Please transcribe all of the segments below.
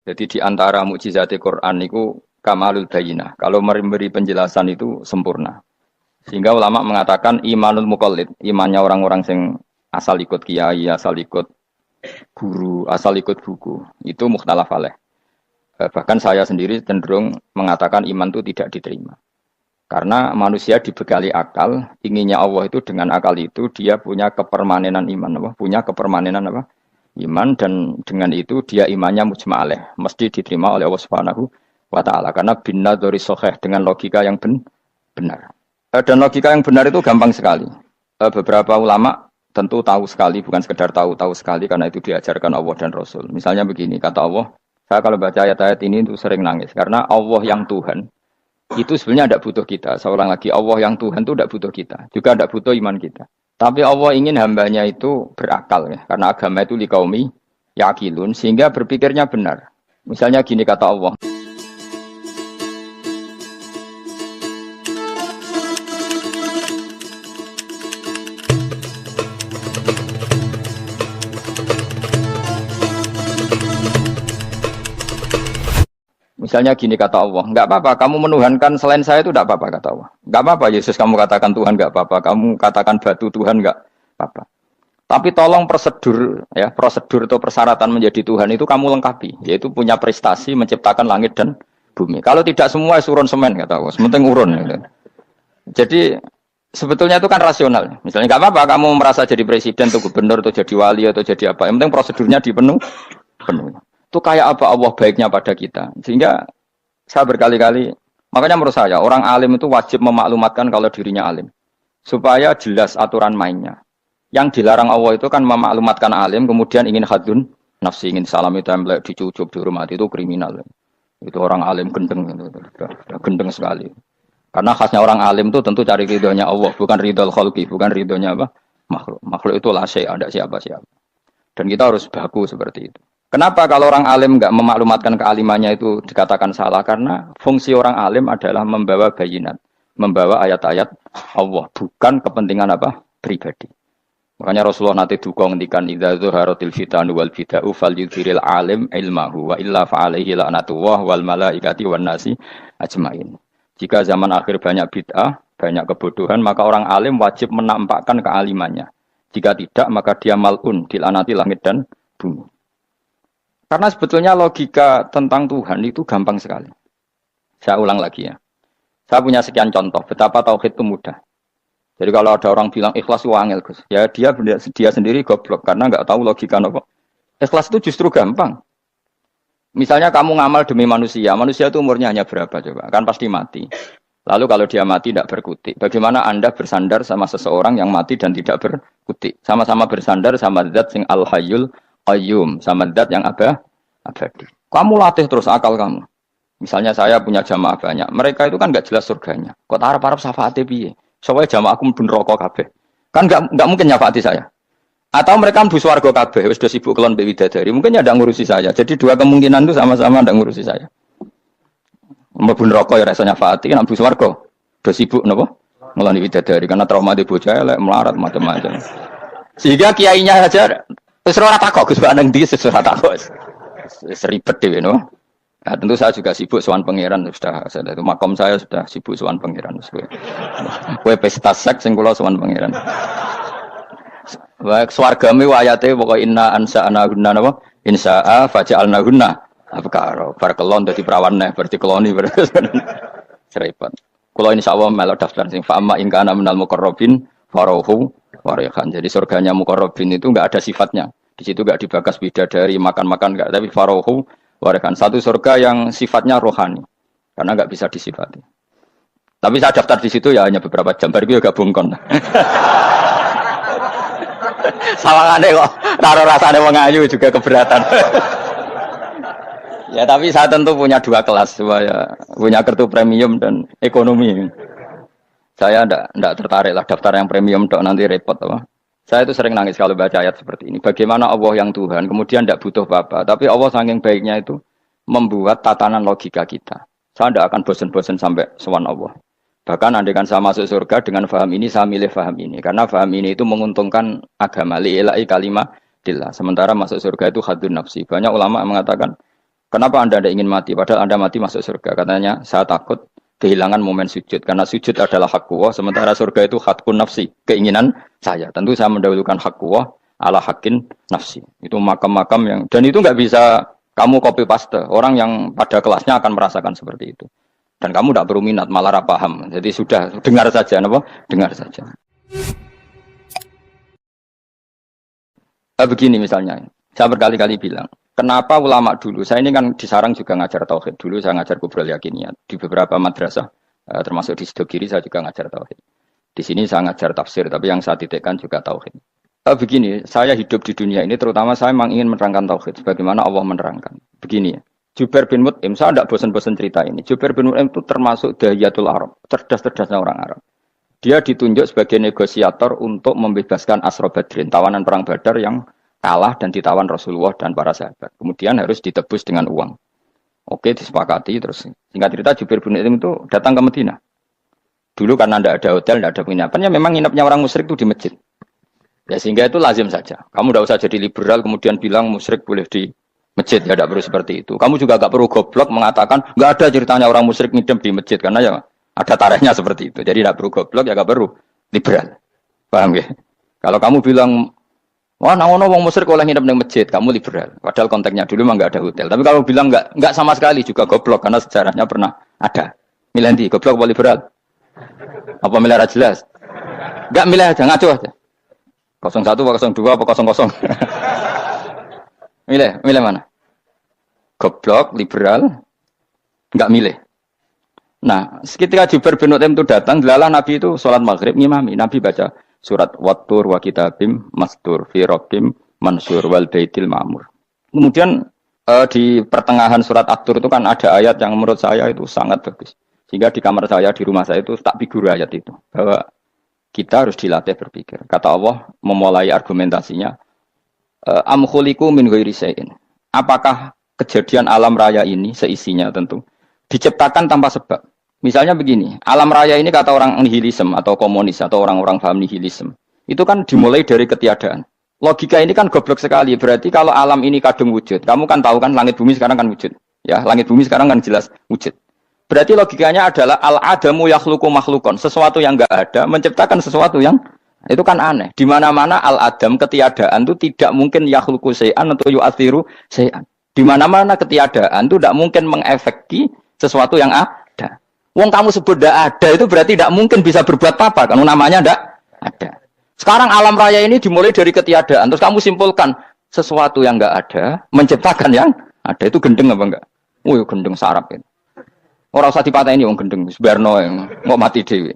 Jadi di antara mukjizat Quran itu kamalul bayinah. Kalau memberi penjelasan itu sempurna. Sehingga ulama mengatakan imanul muqallid, imannya orang-orang yang asal ikut kiai, asal ikut guru, asal ikut buku, itu mukhtalaf alaih. Bahkan saya sendiri cenderung mengatakan iman itu tidak diterima. Karena manusia dibekali akal, inginnya Allah itu dengan akal itu dia punya kepermanenan iman, apa? Punya kepermanenan apa? Iman, dan dengan itu dia imannya mujma' alaih, mesti diterima oleh Allah Subhanahu wa taala karena binnadzari shahih, dengan logika yang benar. Dan logika yang benar itu gampang sekali. Beberapa ulama tentu tahu sekali, bukan sekedar tahu sekali karena itu diajarkan Allah dan Rasul. Misalnya begini, kata Allah, saya kalau baca ayat-ayat ini itu sering nangis karena Allah yang Tuhan itu sebenarnya tidak butuh kita. Saya ulang lagi, Allah yang Tuhan itu tidak butuh kita, juga tidak butuh iman kita. Tapi Allah ingin hambanya itu berakal ya, karena agama itu liqaumi yaqilun, sehingga berpikirnya benar. Misalnya gini kata Allah. Misalnya gini kata Allah, enggak apa-apa, kamu menuhankan selain saya itu enggak apa-apa kata Allah. Enggak apa-apa, Yesus kamu katakan Tuhan enggak apa-apa, kamu katakan batu Tuhan enggak apa-apa. Tapi tolong prosedur atau persyaratan menjadi Tuhan itu kamu lengkapi, yaitu punya prestasi menciptakan langit dan bumi. Kalau tidak semua surun semen kata Allah, sementing urun. Gitu. Jadi sebetulnya itu kan rasional. Misalnya enggak apa-apa kamu merasa jadi presiden atau gubernur atau jadi wali atau jadi apa, yang penting prosedurnya dipenuhi. Itu kayak apa Allah baiknya pada kita. Sehingga saya berkali-kali, makanya menurut saya orang alim itu wajib memaklumatkan kalau dirinya alim. Supaya jelas aturan mainnya. Yang dilarang Allah itu kan memaklumatkan alim, kemudian ingin hadun nafsi, ingin salami template, dicucuk, dihormati, itu kriminal. Itu orang alim gendeng, gendeng sekali. Karena khasnya orang alim itu tentu cari ridhonya Allah, bukan ridhol khalqi, bukan ridhonya apa? Makhluk. Makhluk itu la syai', ada siapa-siapa. Dan kita harus baku seperti itu. Kenapa kalau orang alim enggak memaklumatkan kealimannya itu dikatakan salah? Karena fungsi orang alim adalah membawa bayinat, membawa ayat-ayat Allah, bukan kepentingan apa? Pribadi. Makanya Rasulullah nanti duka ngendikan idza zuharatil fitanu wal bid'u falyudhiril alim ilmahu wa illa fa'alaihi la'natullah wal malaikati wan nasi ajmain. Jika zaman akhir banyak bid'ah, banyak kebodohan, maka orang alim wajib menampakkan kealimannya. Jika tidak, maka dia mal'un, dilaknati langit dan bumi. Karena sebetulnya logika tentang Tuhan itu gampang sekali. Saya ulang lagi ya. Saya punya sekian contoh betapa tauhid itu mudah. Jadi kalau ada orang bilang ikhlas itu angel, Gus. Ya dia sendiri goblok karena nggak tahu logika apa. Ikhlas itu justru gampang. Misalnya kamu ngamal demi manusia. Manusia itu umurnya hanya berapa coba? Kan pasti mati. Lalu kalau dia mati tidak berkutik. Bagaimana Anda bersandar sama seseorang yang mati dan tidak berkutik? Sama-sama bersandar sama zat sing al-hayyul qayyum, sama zat yang abadi. Kamu latih terus akal kamu. Misalnya saya punya jamaah banyak. Mereka itu kan enggak jelas surganya. Kok arep-arep syafaate piye? Supaya jamaahku mlebu neraka kabeh. Kan enggak mungkin nyafaati saya. Atau mereka mlebu swarga kabeh, wis do sibuk kelon mbek widadari. Mungkin ya ndak ngurusi saya. Jadi dua kemungkinan itu sama-sama ndak ngurusi saya. Mlebu neraka ya rasa nyafaati, kan mlebu swarga do sibuk napa? Ngeloni widadari karena trauma di bocah elek, melarat macam-macam. Sehingga kiainya saja wis ora takok Gus nang ndi wis ora takok. Seribet dhewe no. Nah, tentu saya juga sibuk sowan pangeran sudah itu makom saya sudah sibuk sowan pangeran. Kowe pesta seks sing kula sowan pangeran. Wa swargame ayate pokoke inna ansa'ana gunna napa? Insa'a faja'alna gunna. Abkaro bar kelon dadi perawan neh berarti keloni berarti. Seribet. Kula insyaallah melok daftar sing fa amma in kana minal muqarrabin farahu warihan. Jadi surganya muqarrabin itu enggak ada sifatnya. Di situ enggak dibakas bidadari, makan-makan enggak, tapi farahu warihan. Satu surga yang sifatnya rohani. Karena enggak bisa disifati. Tapi saya daftar di situ ya hanya beberapa jam, baru juga bungkon. Sawangane kok taruh rasane wong ayu juga keberatan. Ya tapi saya tentu punya dua kelas, punya kartu premium dan ekonomi. Saya enggak tertarik lah daftar yang premium dok nanti repot apa. Saya itu sering nangis kalau baca ayat seperti ini. Bagaimana Allah yang Tuhan kemudian tidak butuh apa-apa, tapi Allah saking baiknya itu membuat tatanan logika kita. Saya tidak akan bosan-bosan sampai sowan Allah. Bahkan andaikan saya masuk surga dengan faham ini, saya milih faham ini. Karena faham ini itu menguntungkan agama li'ilai kalimatillah. Sementara masuk surga itu hadun nafsi. Banyak ulama mengatakan Kenapa Anda tidak ingin mati? Padahal Anda mati masuk surga. Katanya, saya takut kehilangan momen sujud. Karena sujud adalah hak Allah, sementara surga itu hakun nafsi, keinginan saya. Tentu saya mendahulukan hak Allah ala hakin nafsi. Itu makam-makam yang, dan itu nggak bisa kamu copy paste. Orang yang pada kelasnya akan merasakan seperti itu. Dan kamu tidak perlu minat, malah paham. Jadi sudah, dengar saja. Apa? Dengar saja. Begini misalnya, saya berkali-kali bilang, kenapa ulama dulu, saya ini kan di sarang juga ngajar tauhid. Dulu saya ngajar kubrul yakiniyat. Di beberapa madrasah, termasuk di Sidogiri saya juga ngajar tauhid. Di sini saya ngajar tafsir, tapi yang saya titikkan juga tauhid. Begini, saya hidup di dunia ini, terutama saya memang ingin menerangkan tauhid, sebagaimana Allah menerangkan. Begini ya, Jubair bin Mut'im, saya tidak bosan-bosan cerita ini. Jubair bin Mut'im itu termasuk dahiyatul Arab, cerdas-cerdasnya orang Arab. Dia ditunjuk sebagai negosiator untuk membebaskan Asra Badrin, tawanan perang Badar yang kalah dan ditawan Rasulullah dan para sahabat. Kemudian harus ditebus dengan uang. Oke, disepakati. Terus singkat cerita Jubair bin Mut'im itu datang ke Madinah. Dulu karena tidak ada hotel, tidak ada penginapan, ya memang nginapnya orang musyrik itu di masjid. Ya sehingga itu lazim saja. Kamu tidak usah jadi liberal kemudian bilang musyrik boleh di masjid, ya tidak perlu seperti itu. Kamu juga tidak perlu goblok mengatakan nggak ada ceritanya orang musyrik ngidam di masjid, karena ya ada tarehnya seperti itu. Jadi tidak perlu goblok, ya tidak perlu liberal. Paham ya? Kalau kamu bilang wah, nangono wong musyrik oleh nginep di masjid, kamu liberal. Padahal konteksnya dulu memang nggak ada hotel. Tapi kalau bilang nggak sama sekali juga goblok, karena sejarahnya pernah ada. Milih di goblok apa liberal? Apa milih jelas? Nggak milih aja, ngaco aja. 01 apa 02 apa 00. Milih mana? Goblok, liberal, nggak milih. Nah, ketika Jubair bin Mut'im itu datang, delalah Nabi itu sholat maghrib ngimami. Nabi baca surat Wattur wa kitabim mastur fi rabbim mansur wal baitil ma'mur. Kemudian di pertengahan surat At-Tur itu kan ada ayat yang menurut saya itu sangat bagus. Sehingga di kamar saya, di rumah saya itu tak figur ayat itu. Bahwa kita harus dilatih berpikir. Kata Allah memulai argumentasinya, am khuliqu min ghairi syai'in. Apakah kejadian alam raya ini seisinya tentu diciptakan tanpa sebab? Misalnya begini, alam raya ini kata orang nihilisme atau komunis atau orang-orang paham nihilisme, itu kan dimulai dari ketiadaan. Logika ini kan goblok sekali. Berarti kalau alam ini kadung wujud, kamu kan tahu kan langit bumi sekarang kan wujud. Ya, langit bumi sekarang kan jelas wujud. Berarti logikanya adalah al-adamu yakhluqu makhlukon, sesuatu yang enggak ada menciptakan sesuatu yang itu kan aneh. Di mana-mana al-adam ketiadaan itu tidak mungkin yakhluqu syai'an atau yu'athiru syai'an. Di mana-mana ketiadaan itu tidak mungkin mengefeki sesuatu yang ada. Wong kamu sebut tidak ada itu berarti tidak mungkin bisa berbuat apa kan namanya tidak ada. Sekarang alam raya ini dimulai dari ketiadaan, terus kamu simpulkan sesuatu yang enggak ada menciptakan yang ada, itu gendeng apa enggak? Oh, gendeng sarap itu. Orang usah dipatahin wong gendeng, sebarno yang mau mati dewi.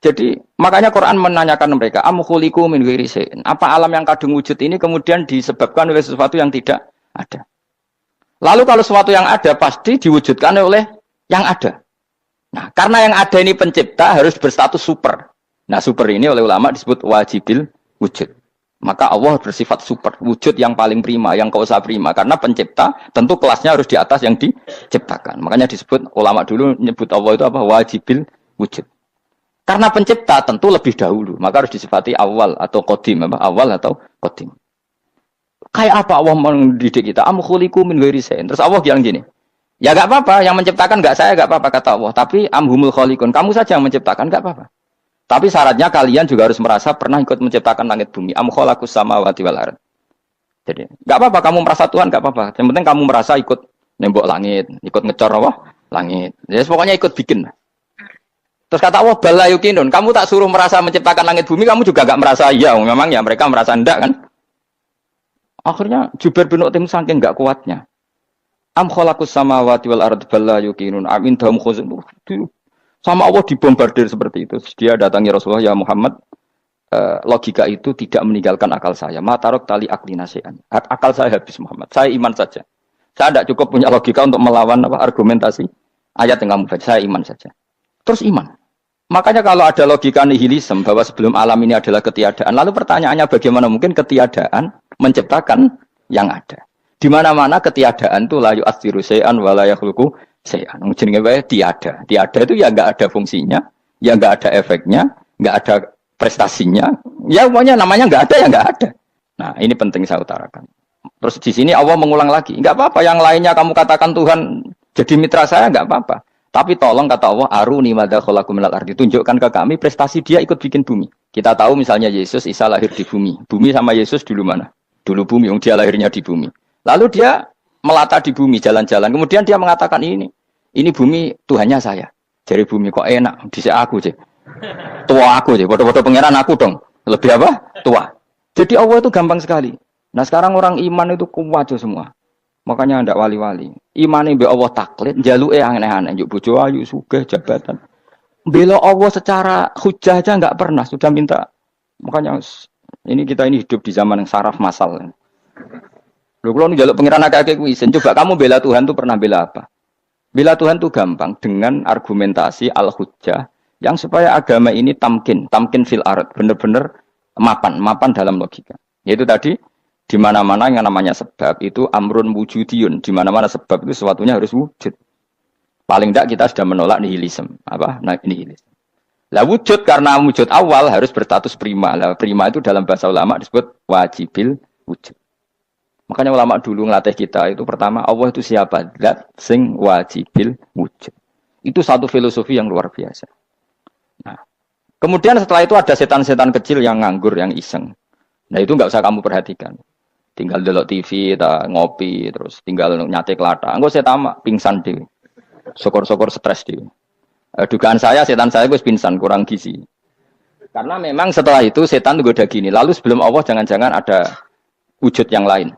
Jadi makanya Quran menanyakan mereka, am khuliqu min ghairi syai'in. Apa alam yang kadung wujud ini kemudian disebabkan oleh sesuatu yang tidak ada? Lalu kalau sesuatu yang ada pasti diwujudkan oleh yang ada. Nah, karena yang ada ini pencipta harus berstatus super. Nah, super ini oleh ulama disebut wajibil wujud. Maka Allah bersifat super, wujud yang paling prima, yang kausa prima. Karena pencipta tentu kelasnya harus di atas yang diciptakan. Makanya disebut, ulama dulu nyebut Allah itu apa? Wajibil wujud. Karena pencipta tentu lebih dahulu. Maka harus disifati awal atau qadim. Awal atau qadim. Kayak apa Allah mendidik kita? Am khuliqu min ghairi syai'in. Terus Allah bilang gini, ya gak apa-apa, yang menciptakan gak saya, gak apa-apa kata Allah. Tapi amhumul khaliqun, kamu saja yang menciptakan, gak apa-apa. Tapi syaratnya kalian juga harus merasa pernah ikut menciptakan langit bumi. Am khalaqus samawati wal ardh. Jadi, enggak apa-apa kamu merasa Tuhan, enggak apa-apa. Yang penting kamu merasa ikut nembok langit, ikut ngecor apa? Langit. Jadi pokoknya ikut bikin. Terus kata Allah, bala yukinun, kamu tak suruh merasa menciptakan langit bumi, kamu juga enggak merasa iya. Memang ya mereka merasa enggak kan? Akhirnya Jubair bin Mut'im saking enggak kuatnya. Am khalaqus samawati wal ardh bala yukinun. Amin dahum khuzun. Sama Allah dibombardir seperti itu. Dia datangi Rasulullah, ya Muhammad, logika itu tidak meninggalkan akal saya. Matarok tali akli nasihan. Akal saya habis Muhammad. Saya iman saja. Saya tidak cukup punya logika untuk melawan argumentasi ayat yang kamu baca. Saya iman saja. Terus iman. Makanya kalau ada logika nihilisme bahwa sebelum alam ini adalah ketiadaan, lalu pertanyaannya bagaimana mungkin ketiadaan menciptakan yang ada? Di mana-mana ketiadaan itu la yu'athiru syai'an wa la yakhluqu syai'an. Jenenge wae tiada. Tiada itu ya enggak ada fungsinya, ya enggak ada efeknya, enggak ada prestasinya. Ya pokoknya namanya enggak ada ya enggak ada. Nah, ini penting saya utarakan. Terus di sini Allah mengulang lagi, enggak apa-apa yang lainnya kamu katakan Tuhan jadi mitra saya enggak apa-apa. Tapi tolong kata Allah, aruni madza khalaqu minal ardi, tunjukkan ke kami prestasi dia ikut bikin bumi. Kita tahu misalnya Yesus, Isa lahir di bumi. Bumi sama Yesus dulu mana? Dulu bumi, dia lahirnya di bumi. Lalu dia melata di bumi, jalan-jalan. Kemudian dia mengatakan ini bumi Tuhannya saya. Jadi bumi kok enak, dhisik aku sih. Tua aku sih, bodoh-bodoh pangeran aku dong. Lebih apa? Tua. Jadi Allah itu gampang sekali. Nah sekarang orang iman itu kuat semua. Makanya ndak wali-wali. Imane mbek Allah taklid, njaluke aneh-aneh, njuk bojo ayu, sugih, jabatan. Bela Allah secara hujah aja enggak pernah, sudah minta. Makanya ini hidup di zaman yang saraf masal. Lho kula njaluk pangeran akeh-akeh kuwi, coba kamu bela Tuhan tuh pernah bela apa? Bela Tuhan tuh gampang dengan argumentasi al-hujjah yang supaya agama ini tamkin fil ard, benar-benar mapan dalam logika. Yaitu tadi di mana-mana yang namanya sebab itu amrun wujudiyun, di mana-mana sebab itu sesuatunya harus wujud. Paling tidak kita sudah menolak nihilisme. Apa? Nah, nihilisme. Lah wujud karena wujud awal harus berstatus prima. Lah prima itu dalam bahasa ulama disebut wajibil wujud. Makanya ulama dulu ngelatih kita itu pertama Allah itu siapa? Zat sing wajibil wujud. Itu satu filosofi yang luar biasa. Nah, kemudian setelah itu ada setan-setan kecil yang nganggur, yang iseng. Nah itu nggak usah kamu perhatikan. Tinggal delok TV, ngopi, terus tinggal nyate kelata. Enggak saya tamak, pingsan deh. Syukur-syukur stres deh. Dugaan saya setan saya gue pingsan, kurang gizi. Karena memang setelah itu setan goda gini. Lalu sebelum Allah jangan-jangan ada wujud yang lain.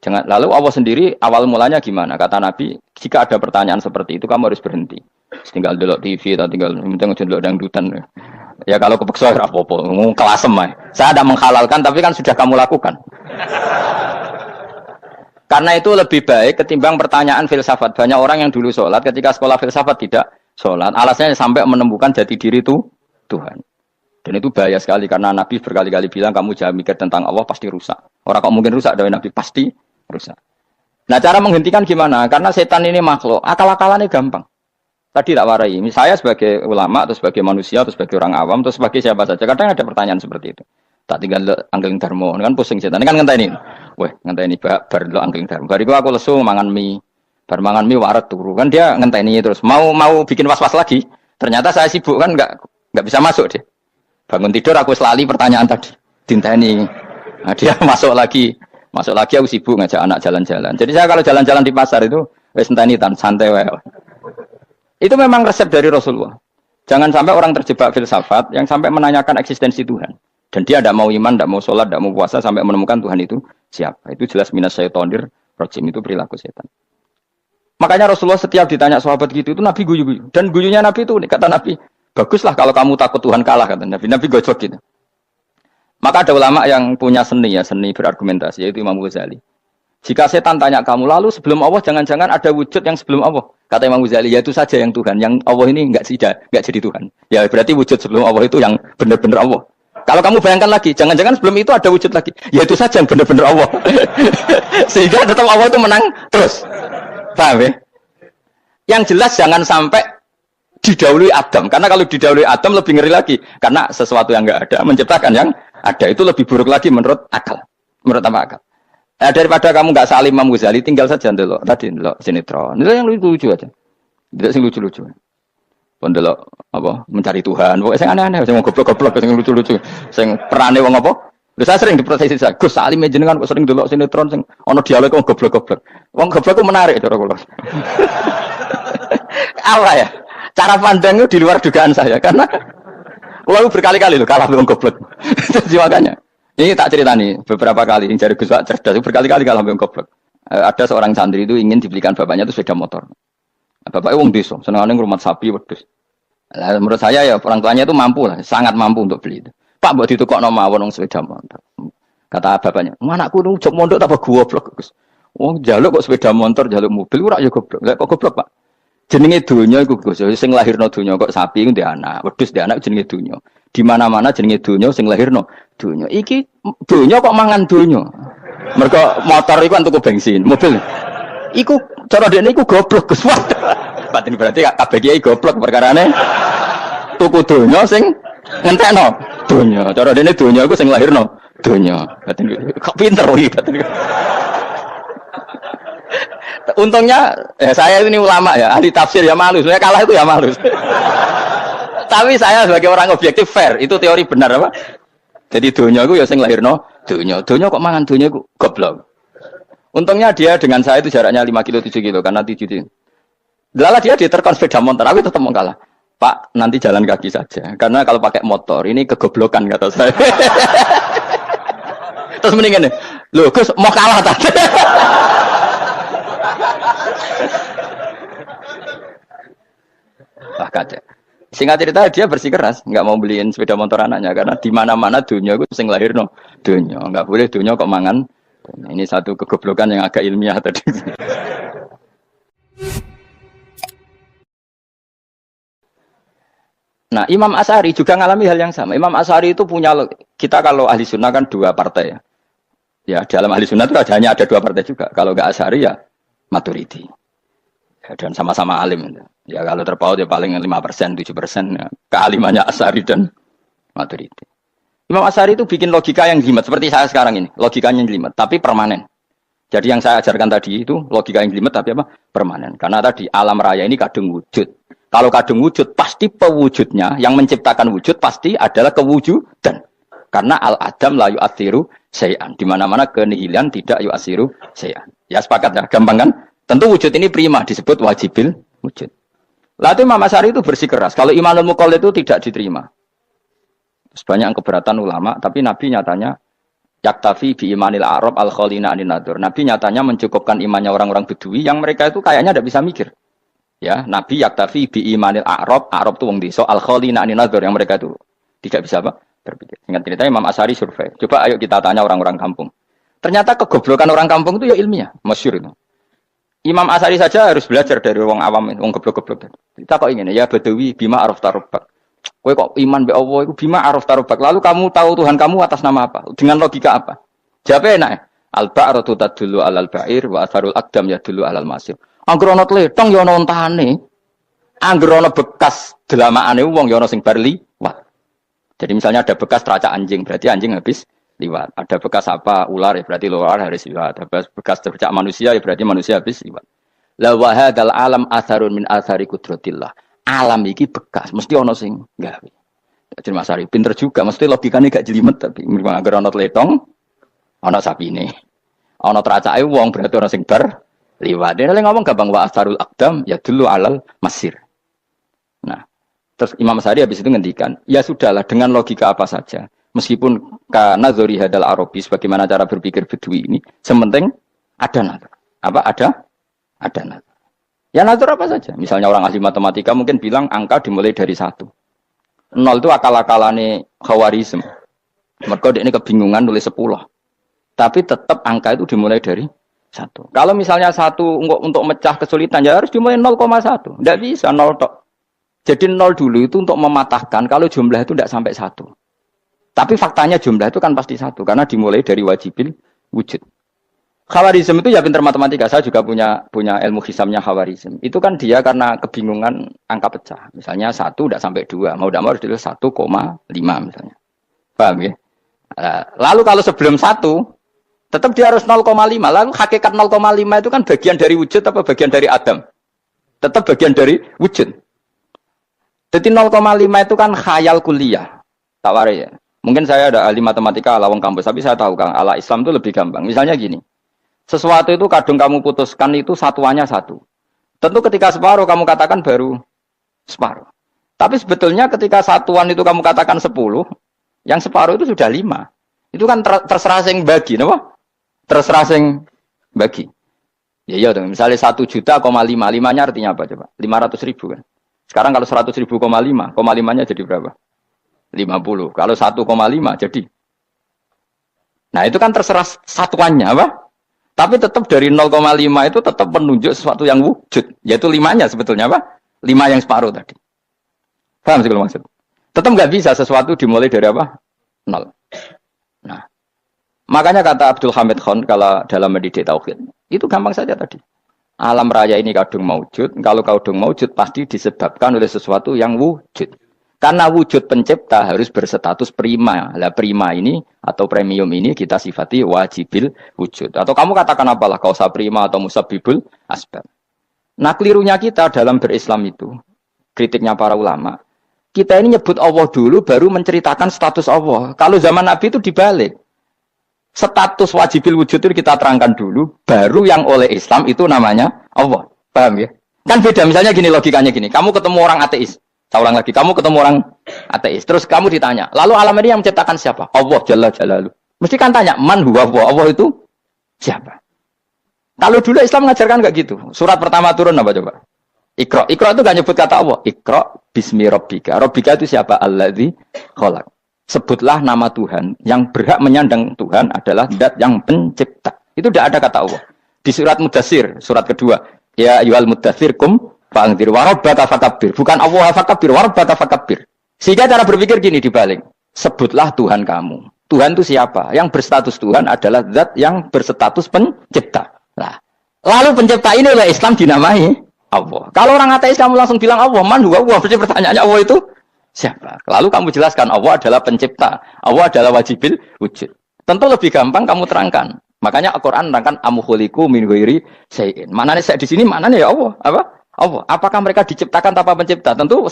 Lalu Allah sendiri awal mulanya gimana? Kata Nabi, jika ada pertanyaan seperti itu kamu harus berhenti. Tinggal delok TV atau tinggal delok dangdutan. Ya kalau kepeksa apa-apa, kelasem ae. Saya ada menghalalkan tapi kan sudah kamu lakukan. Karena itu lebih baik ketimbang pertanyaan filsafat. Banyak orang yang dulu sholat ketika sekolah filsafat tidak sholat. Alasannya sampai menemukan jati diri itu Tuhan. Dan itu bahaya sekali karena Nabi berkali-kali bilang kamu jangan mikir tentang Allah pasti rusak. Orang kok mungkin rusak dari Nabi pasti rusak. Nah cara menghentikan gimana? Karena setan ini makhluk, akal-akalannya gampang. Tadi tak warai, saya sebagai ulama atau sebagai manusia atau sebagai orang awam atau sebagai siapa saja, kadang ada pertanyaan seperti itu. Tak tinggal anggeling dharma, kan pusing setan, kan ngenteni. Weh, ngenteni bar lo anggeling dharma. Bariku aku lesu mangan mie. Bar mangan mie waret turu. Kan dia ngenteni terus. Mau bikin was-was lagi. Ternyata saya sibuk kan enggak bisa masuk deh. Bangun tidur aku selali pertanyaan tadi. Dinteni. Nah, dia masuk lagi aku sibuk ngajak anak jalan-jalan. Jadi saya kalau jalan-jalan di pasar itu wis enteni tan santai wae. Itu memang resep dari Rasulullah. Jangan sampai orang terjebak filsafat yang sampai menanyakan eksistensi Tuhan. Dan dia tidak mau iman, tidak mau sholat, tidak mau puasa sampai menemukan Tuhan itu siapa. Itu jelas minas syaitonir rajim, itu perilaku setan. Makanya Rasulullah setiap ditanya sahabat gitu itu Nabi guyu-guyu. Dan guyunya Nabi itu kata Nabi, baguslah kalau kamu takut Tuhan kalah kata Nabi. Nabi gojok gitu. Maka ada ulama yang punya seni berargumentasi yaitu Imam Ghazali. Jika setan tanya kamu, lalu sebelum Allah jangan-jangan ada wujud yang sebelum Allah. Kata Imam Ghazali, ya itu saja yang Tuhan. Yang Allah ini enggak jadi Tuhan. Ya berarti wujud sebelum Allah itu yang benar-benar Allah. Kalau kamu bayangkan lagi, jangan-jangan sebelum itu ada wujud lagi. Ya itu saja yang benar-benar Allah. Sehingga tetap Allah itu menang terus. Paham ya? Yang jelas jangan sampai didahului Adam. Karena kalau didahului Adam lebih ngeri lagi. Karena sesuatu yang enggak ada menciptakan yang ada. Itu lebih buruk lagi menurut akal. Menurut apa akal? Daripada kamu nggak salim Imam Ghazali, tinggal saja ndelok tadi ndelok sinetron. Itu yang lucu aja. Tidak sing lucu-lucu. Ndelok apa mencari Tuhan. Pokoknya sing aneh-aneh, sing goblok-goblok, sing lucu-lucu, sing perane wong apa? Lha saya sering diprotes saya. Gus Salim jenengan kok sering ndelok sinetron sing ana dialog wong goblok-goblok. Wong goblok itu menarik cara kula. Apa ya? Cara pandang itu di luar dugaan saya karena kula berkali-kali lho kalah wong goblok. Jadi makanya ini tak cerita nih beberapa kali yang cari Gus Wak cerdas berkali-kali kalau ambil goblok. Ada seorang santri itu ingin dibelikan bapaknya itu sepeda motor. Bapaknya wong desa, senengane ngrumat sapi wedhus. Lah menurut saya ya orang tuanya itu mampu lah, sangat mampu untuk beli itu. Pak mbok ditukokno mawon wong sepeda motor. Kata bapaknya, "Anakku nu jok mondok tak goblok, Gus. Wong njaluk kok sepeda motor, njaluk mobil ora ya goblok. Lah kok goblok, Pak? Jenenge donya iku Gus, sing lahirno donya kok sapi ku ndek anak, wedhus ndek anak jenenge donya. Di mana-mana jenenge donya sing lahirno donya. Iki donya kok mangan donya. Mergo motor iku kan tuku bensin, mobil. Iku cara dekne iku goblok Gus. Batin berarti kabeh kiai goblok perkarane tuku donya sing ngentekno donya. Cara dekne donya iku sing lahirno Dunya. Kok pinter iki. Untungnya saya ini ulama ya, ahli tafsir ya malu. Saya kalah itu ya malu. Tapi saya sebagai orang objektif fair, itu teori benar apa? Jadi dunya itu ya sing lahirno dunya. Dunya kok mangan dunya itu goblok. Untungnya dia dengan saya itu jaraknya 5 kilo 7 kilo karena 7 kilo. Lala dia diterkon sepeda motor, aku tetap mau kalah. Pak, nanti jalan kaki saja. Karena kalau pakai motor ini kegoblokan kata saya. Terus mendingan nih, loh Gus mau kalah tadi. Wah kacau. Singkat cerita dia bersikeras, nggak mau beliin sepeda motor anaknya karena di mana-mana dunia gue sing lahir no dunia, nggak boleh dunia kok mangan. Ini satu kegoblokan yang agak ilmiah tadi. Nah, Imam Asy'ari juga ngalami hal yang sama. Imam Asy'ari itu punya, kita kalau ahli sunnah kan 2 partai ya. Ya, dalam ahli sunnah itu hanya ada 2 partai juga. Kalau nggak Asy'ari ya Maturidi. Ya, dan sama-sama alim. Ya kalau terpaut ya paling 5%, 7%. Ya. Kealimannya Asy'ari dan Maturidi. Imam Asy'ari itu bikin logika yang jelimet. Seperti saya sekarang ini. Logikanya jelimet, tapi permanen. Jadi yang saya ajarkan tadi itu logika yang jelimet tapi apa? Permanen. Karena tadi alam raya ini kadung wujud. Kalau kadung wujud, pasti pewujudnya, yang menciptakan wujud pasti adalah kewujudan. Karena al-adam la yu'athiru syai'an. Di mana-mana kenihilan tidak yu'athiru syai'an. Ya sepakat ya, gampang kan? Tentu wujud ini prima, disebut wajibil wujud. Lalu Imam Asy'ari itu bersikeras. Kalau imanul muqallid itu tidak diterima. Sebanyak keberatan ulama, tapi Nabi nyatanya yaktafi bi imanil Arab al-khalina anin nadur. Nabi nyatanya mencukupkan imannya orang-orang Bedui yang mereka itu kayaknya tidak bisa mikir. Ya, Nabi yaktafi bi imanil Arab itu wong desa al-khalina anin nadur yang mereka itu tidak bisa apa? Berpikir. Singkat cerita Imam Asy'ari survei. Coba ayo kita tanya orang-orang kampung. Ternyata kegoblokan orang kampung itu ya ilmiah, masyhur itu. Imam Asy'ari saja harus belajar dari wong awam, wong goblok-goblok. Kita kok ingin ya Badawi bima araf tarubak. Kowe kok iman be Allah iku bima araf tarubak. Lalu kamu tahu Tuhan kamu atas nama apa? Dengan logika apa? Jawabnya enak. Al-ba'ratu tadullu 'alal ba'ir wa atharul aqdam yadullu 'alal masir. Angger ana tletong ya ana ontane. Angger ana bekas delamaane wong ya ana sing bar liwat. Jadi misalnya ada bekas teracak anjing, berarti anjing habis liwat. Ada bekas apa ular ya berarti ular harus liwat. Ada bekas teracak manusia ya berarti manusia habis liwat. La wa hadzal alam atharun min athari qudratillah. Alam iki bekas, mesti ana sing gawe. Jadi Mas Ari pinter juga, mesti logikane gak jelimet tapi angger ana tletong ana sapine. Ana teracake wong berarti ana sing bar liwat. Dia ngomong gampang wa asarul aqdam ya dulu alal masir. Nah, terus Imam Asy'ari habis itu ngendikan, ya sudahlah dengan logika apa saja. Meskipun kana dzuri hadal arabis bagaimana cara berpikir Bedui ini, sementing ada nazar. Apa ada nazar. Ya nazar apa saja. Misalnya orang ahli matematika mungkin bilang angka dimulai dari 1. 0 itu akal-akalane Khawarizm. Mergo ini kebingungan nulis 10. Tapi tetap angka itu dimulai dari 1. Kalau misalnya 1 untuk mecah kesulitan ya harus dimulai 0,1. Tidak bisa 0 tok. Jadi 0 dulu itu untuk mematahkan kalau jumlah itu tidak sampai 1. Tapi faktanya jumlah itu kan pasti 1 karena dimulai dari wajibil wujud. Khawarizm itu ya pintar matematika. Saya juga punya ilmu hisamnya Khawarizm. Itu kan dia karena kebingungan angka pecah. Misalnya 1 tidak sampai 2. Mau tidak mau harus ditulis 1,5 misalnya. Paham ya? Lalu kalau sebelum 1 tetap dia harus 0,5. Lalu hakikat 0,5 itu kan bagian dari wujud apa bagian dari Adam? Tetap bagian dari wujud. Jadi 0,5 itu kan khayal kuliah. Tak warai ya. Mungkin saya ada ahli matematika ala wong kampus, tapi saya tahu Kang, ala Islam itu lebih gampang. Misalnya gini. Sesuatu itu kadung kamu putuskan itu satuannya 1. Tentu ketika separuh kamu katakan baru separuh. Tapi sebetulnya ketika satuan itu kamu katakan 10, yang separuh itu sudah 5. Itu kan terserah sing bagi, napa? Terserah sing bagi. Ya iya dong, misalnya 1 juta, 5-nya artinya apa coba? 500 ribu kan. Sekarang kalau 100 ribu, 5-nya jadi berapa? 50. Kalau 1,5 jadi. Nah itu kan terserah satuannya apa? Tapi tetap dari 0,5 itu tetap menunjuk sesuatu yang wujud. Yaitu 5-nya sebetulnya apa? 5 yang separuh tadi. Paham sih kalau maksud? Tetap nggak bisa sesuatu dimulai dari apa? 0. Nah, makanya kata Abdul Hamid Khan kalau dalam mendidik tauhid, itu gampang saja tadi. Alam raya ini kadung maujud, kalau kadung maujud pasti disebabkan oleh sesuatu yang wujud. Karena wujud pencipta harus berstatus prima. Lah prima ini atau premium ini kita sifati wajibil wujud. Atau kamu katakan apalah kausa prima atau musabbibul asbab. Nah kelirunya kita dalam berislam itu, kritiknya para ulama. Kita ini nyebut Allah dulu baru menceritakan status Allah. Kalau zaman Nabi itu dibalik. Status wajibil wujud itu kita terangkan dulu, baru yang oleh Islam itu namanya Allah. Paham ya? Kan beda, misalnya gini logikanya gini. Kamu ketemu orang ateis. Saya ulang lagi, kamu ketemu orang ateis, terus kamu ditanya, lalu alam ini yang menciptakan siapa? Allah Jalla Jalaluh. Mesti kan tanya, man huwa Allah? Allah itu siapa? Kalau dulu Islam mengajarkan enggak gitu. Surat pertama turun apa coba? Iqra. Iqra itu enggak nyebut kata Allah. Iqra bismi rabbika. Rabbika itu siapa? Alladzi khalaq. Sebutlah nama Tuhan. Yang berhak menyandang Tuhan adalah zat yang pencipta. Itu tidak ada kata Allah. Di surat Mudatsir, surat kedua, ya ayyuhal mudatsir kum fa'anzir wa rabbaka fakabbir. Bukan Allah fakabbir, wa rabbaka fakabbir. Sehingga cara berpikir gini dibalik. Sebutlah Tuhan kamu. Tuhan itu siapa? Yang berstatus Tuhan adalah zat yang berstatus pencipta. Nah, lalu pencipta ini oleh Islam dinamai Allah. Kalau orang ateis kamu langsung bilang Allah, man huwa Allah. Berarti pertanyaannya Allah itu siapa? Lalu kamu jelaskan Allah adalah pencipta. Allah adalah wajibil wujud. Tentu lebih gampang kamu terangkan. Makanya Al-Qur'an menerangkan amkhuliqu min ghairi syai'in. Manane saya di sini manane ya Allah? Apa? Allah. Apakah mereka diciptakan tanpa pencipta? Tentu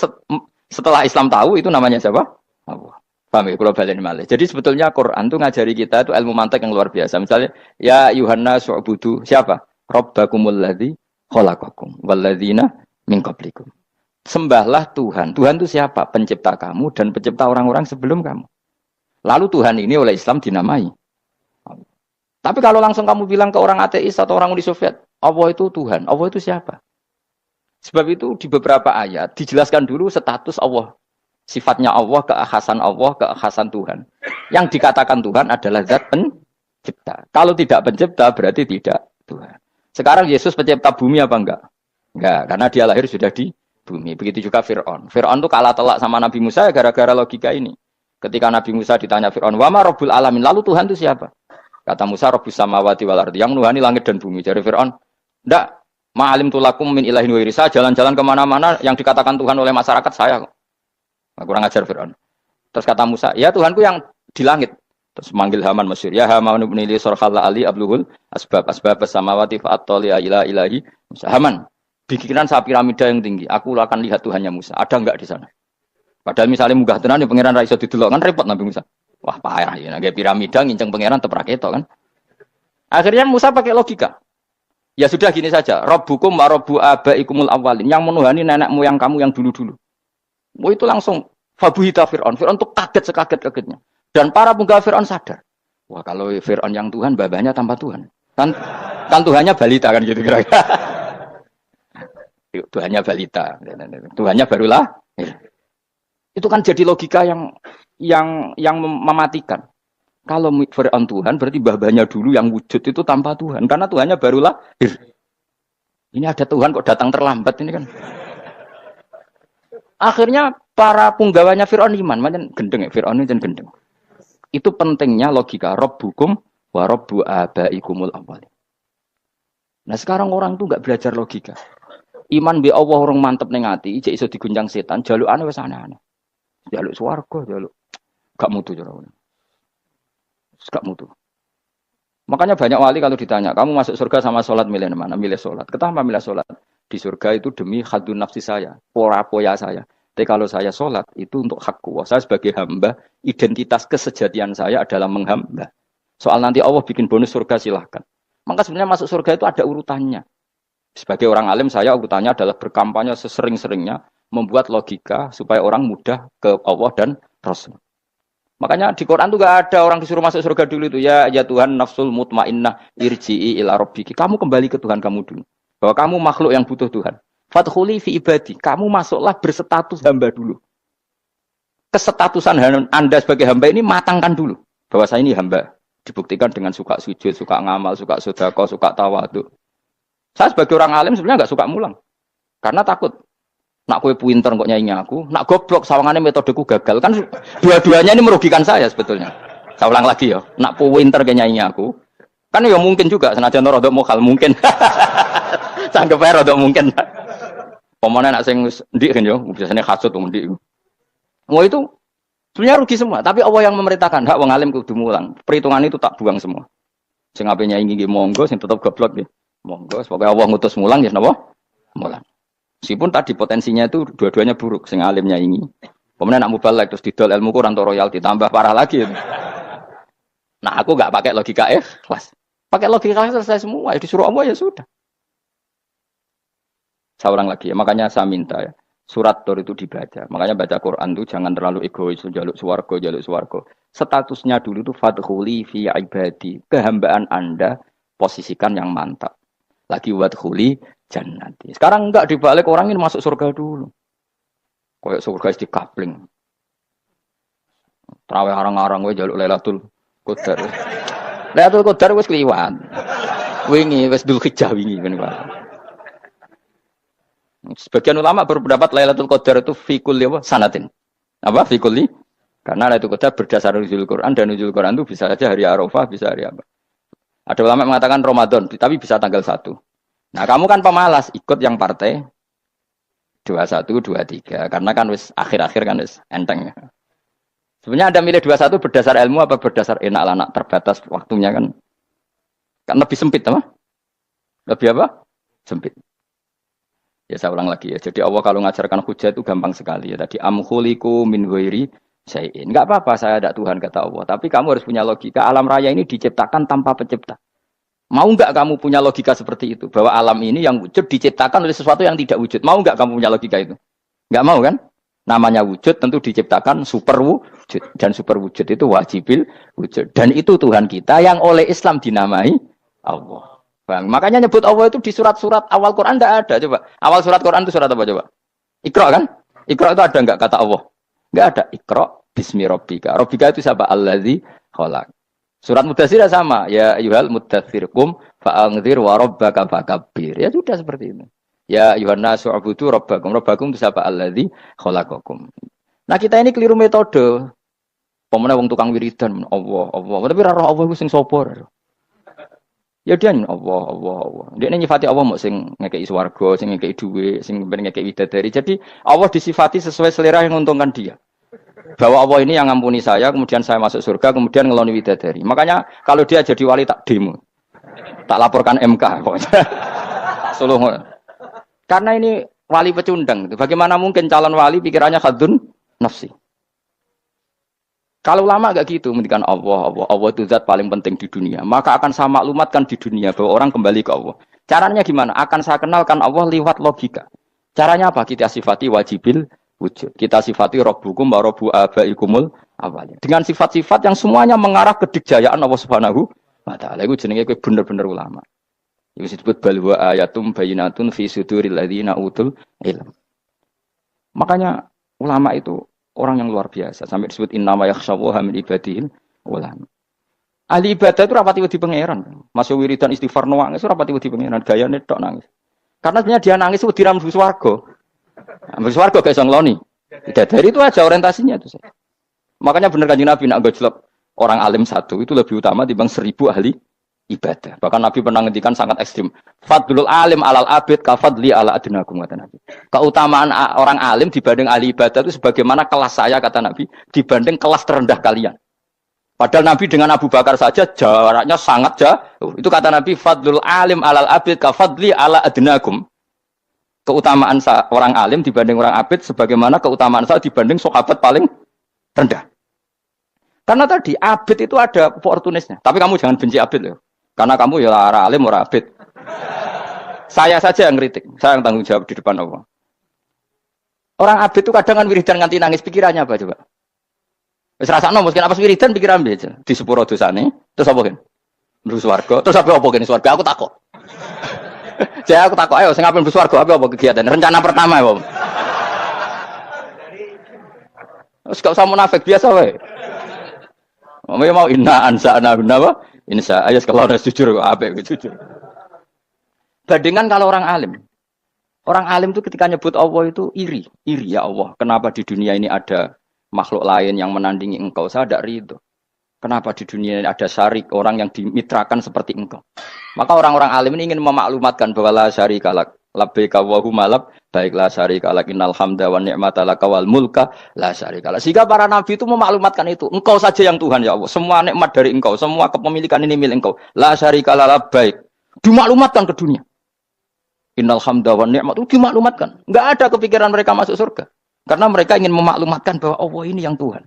setelah Islam tahu itu namanya siapa? Allah. Paham ya? Kalau balen malih. Jadi sebetulnya Quran itu ngajari kita itu ilmu mantik yang luar biasa. Misalnya ya Yuhanna su'budu siapa? Rabbakumul ladzi khalaqakum walladzina min qablikum. Sembahlah Tuhan. Tuhan itu siapa? Pencipta kamu dan pencipta orang-orang sebelum kamu. Lalu Tuhan ini oleh Islam dinamai. Tapi kalau langsung kamu bilang ke orang ateis atau orang Uni Soviet, Allah itu Tuhan. Allah itu siapa? Sebab itu di beberapa ayat dijelaskan dulu status Allah. Sifatnya Allah, keakhasan Allah, keakhasan Tuhan. Yang dikatakan Tuhan adalah zat pencipta. Kalau tidak pencipta berarti tidak Tuhan. Sekarang Yesus pencipta bumi apa enggak? Enggak, karena dia lahir sudah di bumi. Begitu juga Fir'aun. Fir'aun itu kalah telak sama Nabi Musa gara-gara logika ini. Ketika Nabi Musa ditanya Fir'aun, wa ma rabbul alamin? Lalu Tuhan itu siapa? Kata Musa, rabbus samawati wal ardi. Yang menuhani langit dan bumi. Jadi Fir'aun, enggak. Ma'alim tulakum min ilahin wa irisa, jalan-jalan kemana-mana yang dikatakan Tuhan oleh masyarakat saya. Nah, kurang ajar Fir'aun. Terus kata Musa, ya Tuhanku yang di langit. Terus manggil Haman Mesir, ya Haman ibn Ili sorkhalla ali abluhul asbab samawati fa'attoli ila ilahi Musa. Haman, bikinan saat piramida yang tinggi, aku akan lihat Tuhannya Musa. Ada enggak di sana? Padahal misalnya munggah tenan ya pangeran ra iso didelok kan repot Nabi Musa. Wah parah ya, nggak piramida nginceng pangeran teprak itu kan. Akhirnya Musa pakai logika. Ya sudah gini saja, Rabbukum wa Rabbu abaikumul awwalin, yang menuhani nenek moyang kamu yang dulu-dulu. Oh itu langsung fabuhita Fir'aun. Fir'aun itu kaget sekaget-kagetnya. Dan para penggawa Fir'aun sadar. Wah kalau Fir'aun yang Tuhan, babanya tanpa Tuhan. Kan Tuhannya balita kan gitu kira-kira. Tuhannya balita. Tuhannya barulah. Itu kan jadi logika yang mematikan. Kalau Fir'aun Tuhan, berarti babanya dulu yang wujud itu tanpa Tuhan. Karena Tuhannya baru lahir. Ini ada Tuhan kok datang terlambat ini kan. Akhirnya para punggawanya Fir'aun iman. Macam gendeng ya, Fir'aun itu gendeng. Itu pentingnya logika. Rabbukum wa Rabbu abaikumul awwalin. Nah sekarang orang itu nggak belajar logika. Iman bi Allah orang mantep ning ati, ijek iso diguncang setan, jalukane wis aneh-aneh. Jaluk swarga, jaluk gak mutu cara. Gak mutu. Makanya banyak wali kalau ditanya, kamu masuk surga sama sholat milih mana? Milih sholat. Kenapa milih sholat? Di surga itu demi khadun nafsi saya, poya saya. Tapi kalau saya sholat itu untuk hakku. Saya sebagai hamba, identitas kesejatian saya adalah menghamba. Soal nanti Allah bikin bonus surga silahkan. Maka sebenarnya masuk surga itu ada urutannya. Sebagai orang alim saya urutannya adalah berkampanye sesering-seringnya, membuat logika supaya orang mudah ke Allah dan Rasul. Makanya di Quran tuh gak ada orang disuruh masuk surga dulu itu ya Tuhan nafsul mutmainnah irji'i ila rabbiki. Kamu kembali ke Tuhan kamu dulu. Bahwa kamu makhluk yang butuh Tuhan. Fadkhuli fi ibadi. Kamu masuklah berstatus hamba dulu. Kesetatusan Anda sebagai hamba ini matangkan dulu. Bahwa saya ini hamba. Dibuktikan dengan suka sujud, suka ngamal, suka sedekah, suka tawadhu. Saya sebagai orang alim sebenarnya gak suka mulang. Karena takut. Nak kue pinter kok nyanyi aku, nak goblok sawangannya metodeku gagal. Kan dua-duanya ini merugikan saya sebetulnya. Saya ulang lagi ya, nak pinter kayak nyanyi aku. Kan ya mungkin juga, senajan rodok mokal mungkin. Sanggup aja rodok mungkin. Pemana nak sing ndik kan yo, biasanya hasud ndik. Mau itu sebenarnya rugi semua, tapi Allah yang memerintahkan hak wong alim kudu mulang. Perhitungan itu tak buang semua. Sing ape nyaingi nggih monggo, sing tetep goblok nggih. Monggo, sebagai Allah ngutus mulang ya napa? Mulang. Meskipun tadi potensinya itu dua-duanya buruk, sing alim nyaingi. Kemudian nak mubalek terus didol ilmu Quran atau royalti tambah parah lagi. Nah, aku enggak pakai logika ikhlas. Pakai logika selesai semua, ya disuruh Allah ya sudah. Saya ulang lagi ya, makanya saya minta ya. Surat Tur itu dibaca. Makanya baca Quran itu jangan terlalu egois, jaluk swarga. Statusnya dulu itu fadkhuli fi ibadi. Kehambaan Anda posisikan yang mantap. Lagi wadkhuli jannati. Sekarang enggak dibalik orang ini masuk surga dulu. Kayak surga di kapling. Traweh arang-arang we jaluk Lailatul Qadar. Lailatul Qadar wis kliwat. Wingi wis Dzulhijjah wingi kan Pak. Sebagian ulama berpendapat Lailatul Qadar itu fi kulli sanatin. Apa fi kulli? Karena Lailatul Qadar berdasar nuzul Quran dan nuzul Quran itu bisa saja hari Arafah, bisa hari apa. Ada ulama mengatakan Ramadan, tapi bisa tanggal 1. Nah, kamu kan pemalas ikut yang partai 21, 23 karena kan wis akhir-akhir kan wis enteng. Sebenarnya Anda milih 21 berdasar ilmu apa berdasar enak anak terbatas waktunya kan? Kan lebih sempit apa? Lebih apa? Sempit. Ya saya ulang lagi ya. Jadi Allah kalau ngajarkan hujah itu gampang sekali ya. Tadi amkhuliku min ghairi syai'in. Enggak apa-apa saya ada Tuhan kata Allah. Tapi kamu harus punya logika. Alam raya ini diciptakan tanpa pencipta. Mau enggak kamu punya logika seperti itu? Bahwa alam ini yang wujud diciptakan oleh sesuatu yang tidak wujud. Mau enggak kamu punya logika itu? Enggak mau kan? Namanya wujud tentu diciptakan super wujud. Dan super wujud itu wajibil wujud. Dan itu Tuhan kita yang oleh Islam dinamai Allah. Bang, makanya nyebut Allah itu di surat-surat awal Quran tidak ada. Coba. Awal surat Quran itu surat apa coba? Iqra kan? Iqra itu ada enggak kata Allah? Enggak ada. Iqra bismi rabbika. Rabbika itu siapa? Allazi khalaq. Surat Mudatsir sama. Ya ayyuhal mudatsir qum fa'anzir wa rabbaka fakabbir. Ya sudah seperti itu. Ya ayyuhan nasu ubudu rabbakum. Rabbakum itu siapa? Allazi khalaqakum. Nah, kita ini keliru metode. Pemene wong tukang wiridan Allah. Tapi ora roh Allah iku sing sapa? Ya dia Allah. Dia nyifati Allah mau sing ngekei swarga, sing ngekei duit, sing ngekei widadari. Jadi Allah disifati sesuai selera yang menguntungkan dia. Bahwa Allah ini yang ngampuni saya, kemudian saya masuk surga, kemudian ngeloni widadari. Makanya kalau dia jadi wali tak demo. Tak laporkan MK pokoknya. Tak suluh. Karena ini wali pecundang. Bagaimana mungkin calon wali pikirannya khadun nafsi? Kalau lama agak gitu, mendikan Allah itu zat paling penting di dunia. Maka akan saya maklumatkan di dunia bahwa orang kembali ke Allah. Caranya gimana? Akan saya kenalkan Allah lewat logika. Caranya apa? Kita sifati wajibil wujud. Kita sifati rabbukum wa rabbu abaikumul awalnya. Dengan sifat-sifat yang semuanya mengarah ke dikjayaan Allah Subhanahu wa taala. Iku jenenge kowe bener-bener ulama. Iku disebut bal wa ayatum bayyinatun fi suduril ladzina utul ilm. Makanya ulama itu orang yang luar biasa. Sampai disebut innama yakhshawaha min ibadil ulama. Ahli ibadah itu rapati wedi pangeran. Masuk wiridan istighfar nangis rapati wedi pangeran. Gayane tok nangis. Karena sebenarnya dia nangis wedi ra mlebu swarga. Mlebu swarga gak iso ngloni. Dari itu aja orientasinya itu. Makanya bener Kanjeng Nabi nak gojlok orang alim satu itu lebih utama dibanding 1000 ahli ibadah. Bahkan Nabi pernah ngendikan sangat ekstrim. Fadlul alim alal abid kafadli ala adnakum kata Nabi. Keutamaan orang alim dibanding ahli ibadah itu sebagaimana kelas saya kata Nabi dibanding kelas terendah kalian. Padahal Nabi dengan Abu Bakar saja jaraknya sangat jauh. Itu kata Nabi fadlul alim alal abid kafadli ala adnakum. Keutamaan orang alim dibanding orang abid sebagaimana keutamaan saya dibanding sahabat paling rendah. Karena tadi abid itu ada opportunisnya. Tapi kamu jangan benci abid loh. Karena kamu ya orang alim, orang abid. Saya saja yang kritik. Saya yang tanggung jawab di depan Allah. Orang abid itu kadang kan wiridan nganti nangis. Pikirannya apa coba? Wis rasakno mungkin apa wiridan pikiran aja. Di sepuro dosane. Terus apa kan? Mlebu swarga. Terus apa kene swarga? Aku takok. Saya aku takok ayo sing ape mlebu swarga apa kegiatan? Rencana pertama ya, Om. Wis gak usah munafik biasa wae. Mau inna ansa'na apa? Insya Allah kalau harus jujur apa jujur. Bandingan kalau orang alim. Orang alim itu ketika nyebut Allah itu iri ya Allah. Kenapa di dunia ini ada makhluk lain yang menandingi engkau? Saya tidak ridho. Kenapa di dunia ini ada syarik orang yang dimitrakan seperti engkau? Maka orang-orang alim ini ingin memaklumatkan bahwa la syarika lak, Labbaika Allahumma labbaik la syarika lak innal hamda wan ni'mata laka wal mulka la syarika lak. Sehingga para nabi itu memaklumatkan itu. Engkau saja yang Tuhan ya Allah. Semua nikmat dari Engkau, semua kepemilikan ini milik Engkau. La syarika lak labbaik. Dimaklumatkan ke dunia. Innal hamda wan ni'mat itu dimaklumatkan. Enggak ada kepikiran mereka masuk surga. Karena mereka ingin memaklumatkan bahwa Allah ini yang Tuhan.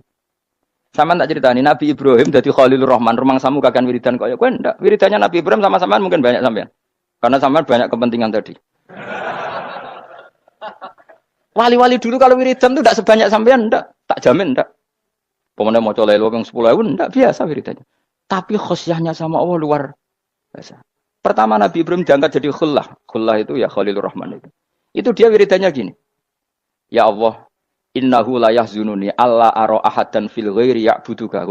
Sama tak ceritani Nabi Ibrahim dari Khalilur Rahman, rumang samu kakan wiridan kaya kowe ndak. Wiridannya Nabi Ibrahim sama sampean mungkin banyak sampean. Karena sampean banyak kepentingan tadi. Wali-wali dulu kalau wiridan itu tidak sebanyak sampean ndak, tak jamin ndak. Pemene maca lelo ping 10.000 ndak biasa wiridannya. Tapi khosyahnya sama Allah luar biasa. Pertama Nabi Ibrahim diangkat jadi khullah. Khullah itu ya Khalilur Rahman itu. Itu dia wiridannya gini. Ya Allah, innahu la yahzununi alla ara ahadan fil ghairi ya'buduka.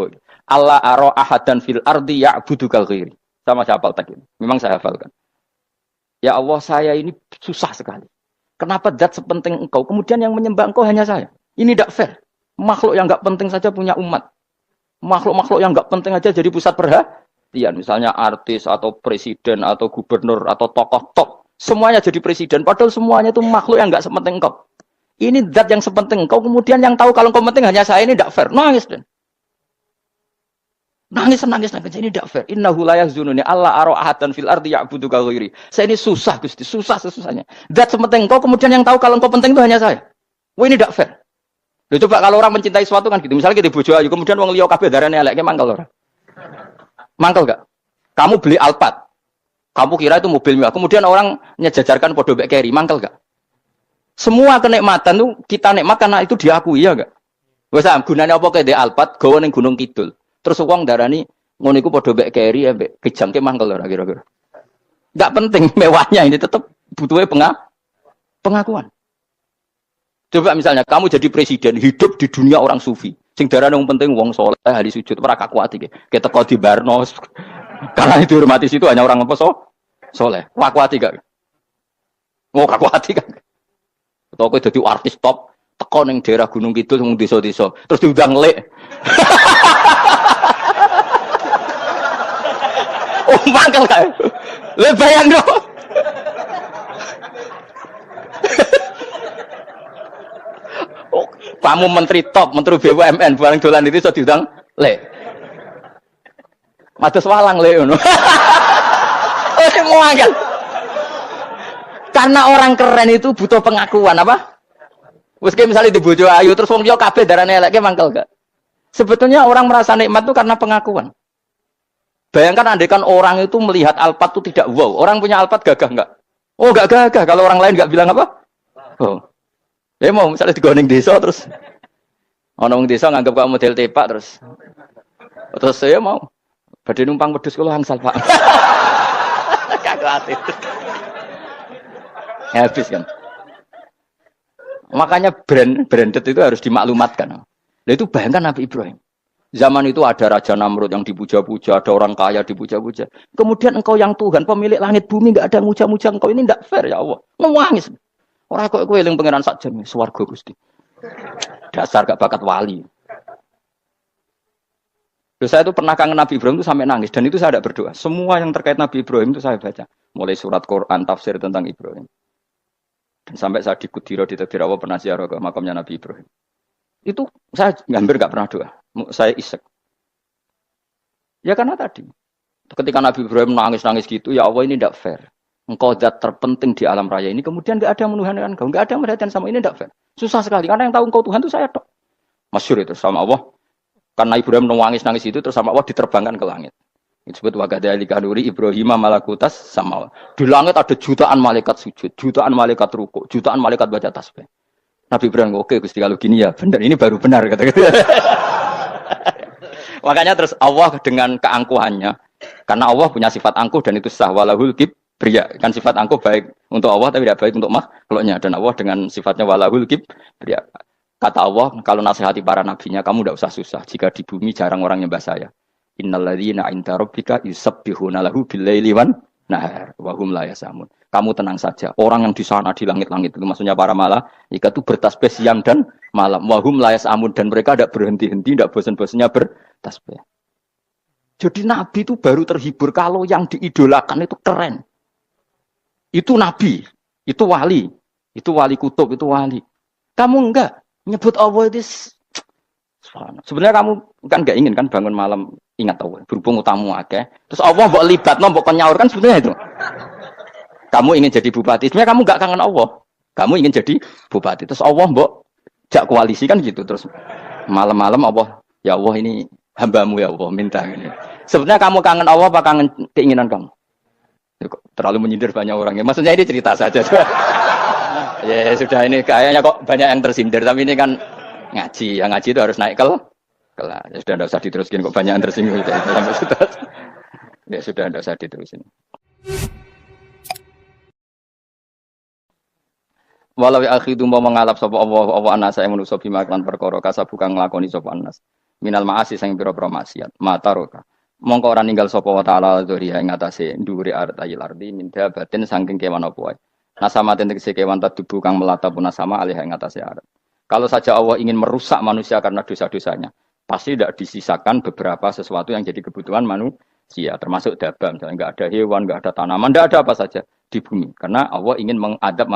Alla ara ahadan fil ardi ya'buduka ghairi. Sama saya hafal tadi. Memang saya hafalkan. Ya Allah, saya ini susah sekali. Kenapa zat sepenting engkau kemudian yang menyembah engkau hanya saya? Ini tidak fair. Makhluk yang enggak penting saja punya umat. Makhluk-makhluk yang enggak penting aja jadi pusat perhatian. Misalnya artis atau presiden atau gubernur atau tokoh top, semuanya jadi presiden padahal semuanya itu makhluk yang enggak sepenting engkau. Ini zat yang sepenting engkau, kemudian yang tahu kalau engkau penting hanya saya, ini tidak fair. Nangis dan nangis. Ini tidak fair. Innahu la yahzununi alla ara ahadan fil ardi ya'buduka ghairi. Saya ini susah Gusti, susah sesusahnya. Zat sepenting engkau, kemudian yang tahu kalau engkau penting itu hanya saya. Wah ini tidak fair. Loh, coba kalau orang mencintai sesuatu kan gitu. Misalnya kita bojo ayu, kemudian wong liya kabeh darane elek, mangkel ora? Mangkel enggak? Kamu beli Alphard. Kamu kira itu mobil mewah. Kemudian orang nyejajarkan podo mbek Keri, mangkel enggak? Semua kenikmatan tuh kita nikmat karena itu diakui ya enggak? Wes gunane apa kaya Alphard gawa ning Gunung Kidul. Terus wong darani ngono iku padha mbek Keri mbek kejangke mangkel ora kira-kira. Enggak penting mewahnya ini tetap butuhnya pengakuan. Coba misalnya kamu jadi presiden hidup di dunia orang sufi. Sing darane wong penting wong saleh ahli sujud ora kakuati iki. Kita teko di Barno. Karena itu dihormati situ hanya orang apa soleh. Kakuati gak? Mau kakuati kan? Atau kowe dadi artis top, teko ning daerah Gunung Kidul mung desa-desa, terus diundang lek. Oh, mangkel kae. Le bayang dong. Oh, kamu menteri top, menteri BUMN, barang dolan itu iso diundang lek. Mados walang lek ngono. Mau angel. Karena orang keren itu butuh pengakuan apa? Wes kayak misalnya di bojo ayu terus wong liya kabeh darane elek mangkel gak? Sebetulnya orang merasa nikmat itu karena pengakuan. Bayangkan andaikan orang itu melihat Alphard itu tidak wow. Orang punya Alphard gagah enggak? Oh, enggak gagah. Kalau orang lain enggak bilang apa? Oh. Ya mau misalnya di ning desa terus ana wong desa nganggep kok model tepak terus saya mau badhe numpang wedhus kula angsal, Pak. Gak kuatir. Habis kan. Makanya branded itu harus dimaklumatkan. Nah, itu bayangkan Nabi Ibrahim. Zaman itu ada Raja Namrud yang dipuja-puja, ada orang kaya dipuja-puja. Kemudian engkau yang Tuhan, pemilik langit bumi, enggak ada muja-muja engkau. Ini enggak fair ya Allah. Nangis. Orang kok kowe eling pangeran sak jam swarga Gusti. Dasar gak bakat wali. Loh, saya itu pernah kangen Nabi Ibrahim itu sampai nangis dan itu saya tidak berdoa. Semua yang terkait Nabi Ibrahim itu saya baca. Mulai surat Quran, tafsir tentang Ibrahim. Dan sampai saya di Kudiro di Tadbir Allah pernah ziarah ke makamnya Nabi Ibrahim. Itu saya hampir gak pernah doa. Saya isek. Ya karena tadi. Ketika Nabi Ibrahim nangis-nangis gitu, ya Allah ini tidak fair. Engkau zat terpenting di alam raya ini. Kemudian gak ada yang menuhankan engkau. Gak ada yang merhatikan sama ini tidak fair. Susah sekali. Karena yang tahu engkau Tuhan itu saya tok. Masyhur itu sama Allah. Karena Ibrahim nangis-nangis itu terus sama Allah diterbangkan ke langit. Disebut wakadzalika nuri Ibrahim malakutas sama. Di langit ada jutaan malaikat sujud, jutaan malaikat rukuk, jutaan malaikat baca tasbih. Nabi Ibrahim oke Gusti kalau gini ya benar ini baru benar kata. Makanya terus Allah dengan keangkuhannya karena Allah punya sifat angkuh dan itu sah walahul kibriya kan sifat angkuh baik untuk Allah tapi tidak baik untuk makhluknya dan Allah dengan sifatnya walahul kibriya. Kata Allah kalau nasihati para nabinya kamu tidak usah susah jika di bumi jarang orang nyembah saya. Innalladzina 'inda rabbika yusabbihuna lahu bil-laili wan nahar wa hum la yasamun. Kamu tenang saja. Orang yang di sana di langit-langit itu maksudnya para malaikat itu bertasbih siang dan malam. Wa hum la yasamun dan mereka tidak berhenti-henti, tidak bosan-bosannya bertasbih. Jadi nabi itu baru terhibur kalau yang diidolakan itu keren. Itu nabi. Itu wali. Itu wali kutub, itu wali. Kamu enggak nyebut Allah itu sebenarnya kamu kan enggak ingin kan bangun malam ingat Allah. Berhubung utamu akeh. Terus Allah mbok libatno mbok nyaur kan sebenarnya itu. Kamu ingin jadi bupati. Sebenarnya kamu enggak kangen Allah. Kamu ingin jadi bupati. Terus Allah mbok jak koalisi kan gitu. Terus malam-malam Allah, ya Allah ini hambamu ya Allah minta ini. Sebenarnya kamu kangen Allah apa kangen keinginan kamu? Terlalu menyindir banyak orang ya. Maksudnya ini cerita saja. Ya sudah ini kayaknya kok banyak yang tersindir tapi ini kan ngaji. Yang ngaji itu harus naik kelas. Ya sudah tidak usah diteruskin kok banyak yang tersinggung itu. Ya sudah tidak usah diterusin. Walau akhidu mau mengalap sapa Allah anasa yang manusa bima kan perkara kasabuka nglakoni sapa anas. Minal ma'asi sing pira-pira maksiat. Mataroka. Mongko ora ninggal sapa wa ta'ala dzuriya ing atase ndhuwure artayil ardi min dabatin saking kewan apa wae. Nasamaten tegese kewan tadubu kang melata pun sama alih ing atase arat. Kalau saja Allah ingin merusak manusia karena dosa-dosanya, pasti tidak disisakan beberapa sesuatu yang jadi kebutuhan manusia, termasuk dabam. Misalnya enggak ada hewan, enggak ada tanaman, enggak ada apa saja di bumi. Karena Allah ingin mengadab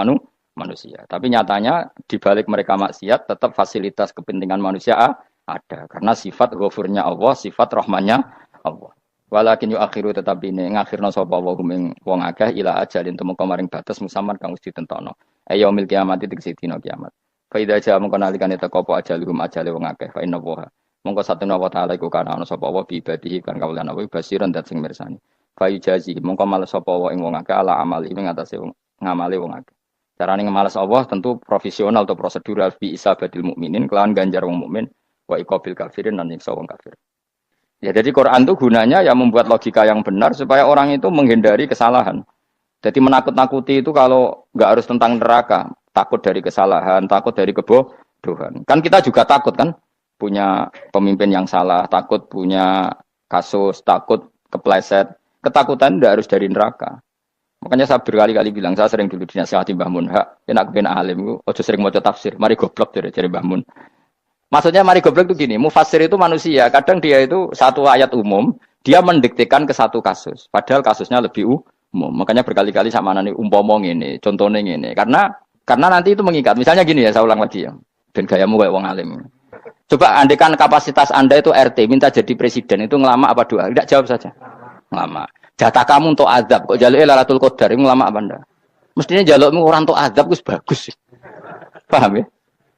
manusia. Tapi nyatanya di balik mereka maksiat tetap fasilitas kepentingan manusia ada. Karena sifat ghafurnya Allah, sifat rahmannya Allah. Walakin yu akhiru tetap ini ngakhirna sapa wa hum wong akeh ila ajalin temu kemaring batas musaman kang wis ditentono. Yaumil kiamat tegese dina kiamat. Fa idza jaa mongko nalikane teko apa ajalum ajale wong akeh fa inna wa mongko satuna wa taala iku kana ana sapa wa bi ibadihi kan kawulan wa basiran dat sing mirsani. Fa ijazi mongko males sapa wa ing wong akeh ala amali ing atase wong ngamale wong akeh. Carane ngemales Allah tentu profesional atau prosedural bi isabatil mukminin kelawan ganjar wong mukmin wa iqabil kafirin lan nyiksa wong kafir. Ya jadi Quran itu gunanya ya membuat logika yang benar supaya orang itu menghindari kesalahan. Jadi menakut-nakuti itu kalau nggak harus tentang neraka, takut dari kesalahan, takut dari kebodohan. Kan kita juga takut kan punya pemimpin yang salah, takut punya kasus, takut kepleset. Ketakutan tidak harus dari neraka. Makanya saya berkali-kali bilang, saya sering dulu dinasihati Mbah Mun, enak ben alim, ojo sering maca tafsir, mari goblok dari Mbah Mun. Maksudnya mari goblok itu gini, mufassir itu manusia, kadang dia itu satu ayat umum, dia mendiktekan ke satu kasus, padahal kasusnya lebih umum. Makanya berkali-kali sama nani umpama ini, contohnya ini, karena nanti itu mengikat. Misalnya gini ya, saya ulang lagi ya, ben gayamu kayak wong alim. Coba andekan kapasitas Anda itu RT, minta jadi presiden, itu ngelama apa doa? Tidak, jawab saja. Ngelama. Jatah kamu untuk azab, kok jaluk Lailatul Qadar, itu ngelama apa Anda? Mestinya jalukmu orang untuk azab, itu bagus. Paham ya?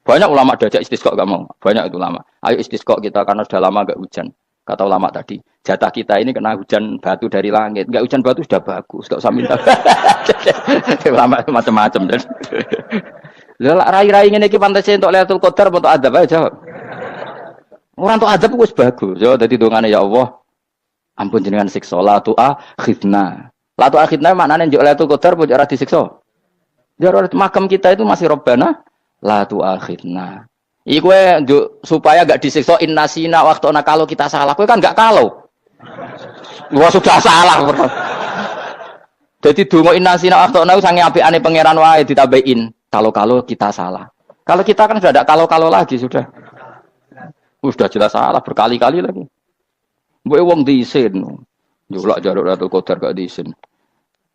Banyak ulama diajak istisqa gak mau. Banyak itu ulama. Ayo istisqa kita karena sudah lama gak hujan. Kata ulama tadi, jatah kita ini kena hujan batu dari langit. Gak hujan batu sudah bagus, gak usah minta. Ulama macam-macam. Lah rai-rai ngene iki pantes entuk Lailatul Qadar untuk adab aja. Orang untuk adab wis bagus. Yo dadi dongane ya Allah. Ampun jenengan siksa la tu'akhidna. La tu'akhidna maknane njuk Lailatul Qadar pun ora disiksa. Jar makam kita itu masih Rabbana la tu'akhidna. Iku supaya enggak disiksa innasina waktuna kalau kita salah. Kowe kan enggak kalau. Wah sudah salah. Jadi donga innasina waktuna sange apikane pangeran wae ditambahin. Kalau kita salah. Kalau kita kan sudah ada kalau lagi sudah. Sudah jelas salah berkali-kali lagi. Mbok wong diisin. Njulak jaluk Lailatul Qadar gak diisin.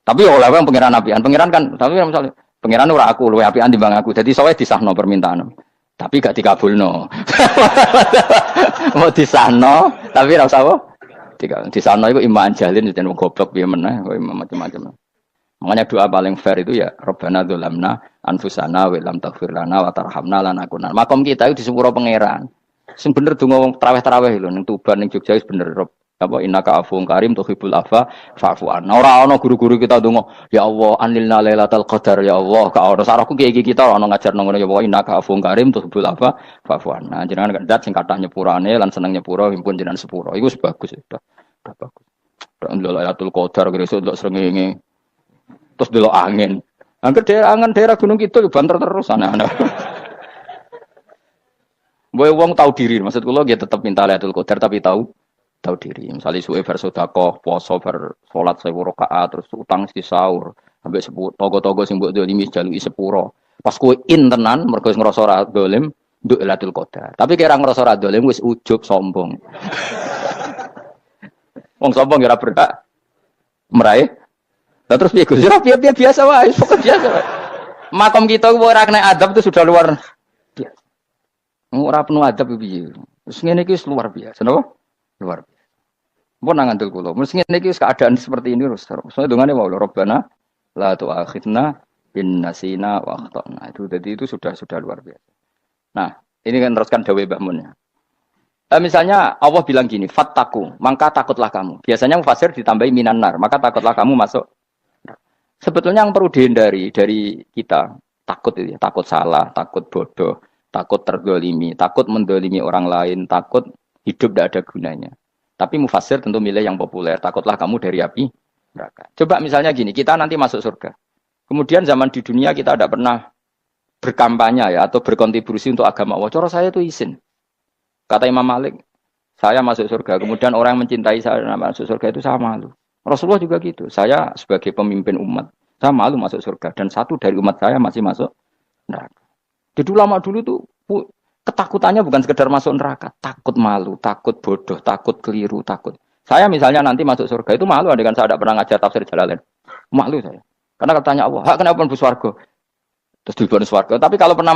Tapi oleh wong pangeran apian. Pangeran kan tapi misalnya pangeran ora aku luwih apian timbang aku. Dadi sowe disahno permintaan. Tapi gak dikabulno. Mau disahno, tapi ora usah apa? Disahno iku iman jalin jan wong goblok piye meneh, macam-macam. Makanya doa paling fair itu ya Rabbana dzalamna anfusana wa lam taghfir lana wa tarhamna lanakunanna. Makom kita itu di sepuro pangeran. Sing bener donga wong traweh-traweh lho ning Tuban ning Jogja wis bener apa innaka afuwun karim tuhibbul afwa fa'fu anna. Ora ana guru-guru kita donga ya Allah anilna lailatul qadar ya Allah ka ora sarahku kiye kita ora ono ngajarno ngono ya Allah innaka afuwun karim tuhibbul afwa fa'fu anna. Jenengan kan dat sing kathah nyepurane lan seneng nyepuro impun jenengan sepuro. Iku wis bagus sudah bagus. Lailatul qadar kira esuk ndelok srengenge. Terus delok angin. Angin daerah Gunung Kidul banter terus ana-ana. Boy wong tahu diri, maksud kula nggih tetep minta Lailatul Qadar tapi tahu diri. Misalnya suwe bar sedekah, poso bar salat 1000 rakaat terus utang si sahur sampai togo-togo sing mbok dolimi jaluki sepuro. Pas kowe tenan mergo ngrasa ora dolim nduk Lailatul Qadar. Tapi kira ngrasa ora dolim wis ujug sombong. Wong sombong ora berhak meraih. Lah terus piye Gus? Ora piye biasa wae, pokok biasa wae. makom kita ora kena adab itu sudah luar biasa. Ora penuh adab piye. Terus ngene iki luar biasa, napa? Luar biasa. Mun nang ngandel kula, mesti ngene iki keadaan seperti ini terus. Soale dongane wae Rabbana la tu'akhidna bin nasina wa akhtana. Itu sudah luar biasa. Nah, ini kan teruskan dawuh Mbah Mun ya. Misalnya Allah bilang gini, fattaku, maka takutlah kamu. Biasanya mufasir ditambahi minan nar, maka takutlah kamu masuk. Sebetulnya yang perlu dihindari dari kita, takut itu ya, takut salah, takut bodoh, takut terdolimi, takut mendolimi orang lain, takut hidup tidak ada gunanya. Tapi mufasir tentu milih yang populer, takutlah kamu dari api neraka. Coba misalnya gini, kita nanti masuk surga. Kemudian zaman di dunia kita tidak pernah berkampanye ya, atau berkontribusi untuk agama Allah. Cara saya itu izin. Kata Imam Malik, saya masuk surga. Kemudian orang yang mencintai saya masuk surga itu saya malu. Rasulullah juga gitu. Saya sebagai pemimpin umat, saya malu masuk surga. Dan satu dari umat saya masih masuk neraka. Jadi ulama dulu tuh ketakutannya bukan sekedar masuk neraka. Takut malu, takut bodoh, takut keliru, takut. Saya misalnya nanti masuk surga itu malu. Dengan saya tidak pernah ngajar tafsir Jalalain. Malu saya. Karena katanya Allah, kenapa pun buswargo? Terus diberi swarga. Tapi kalau pernah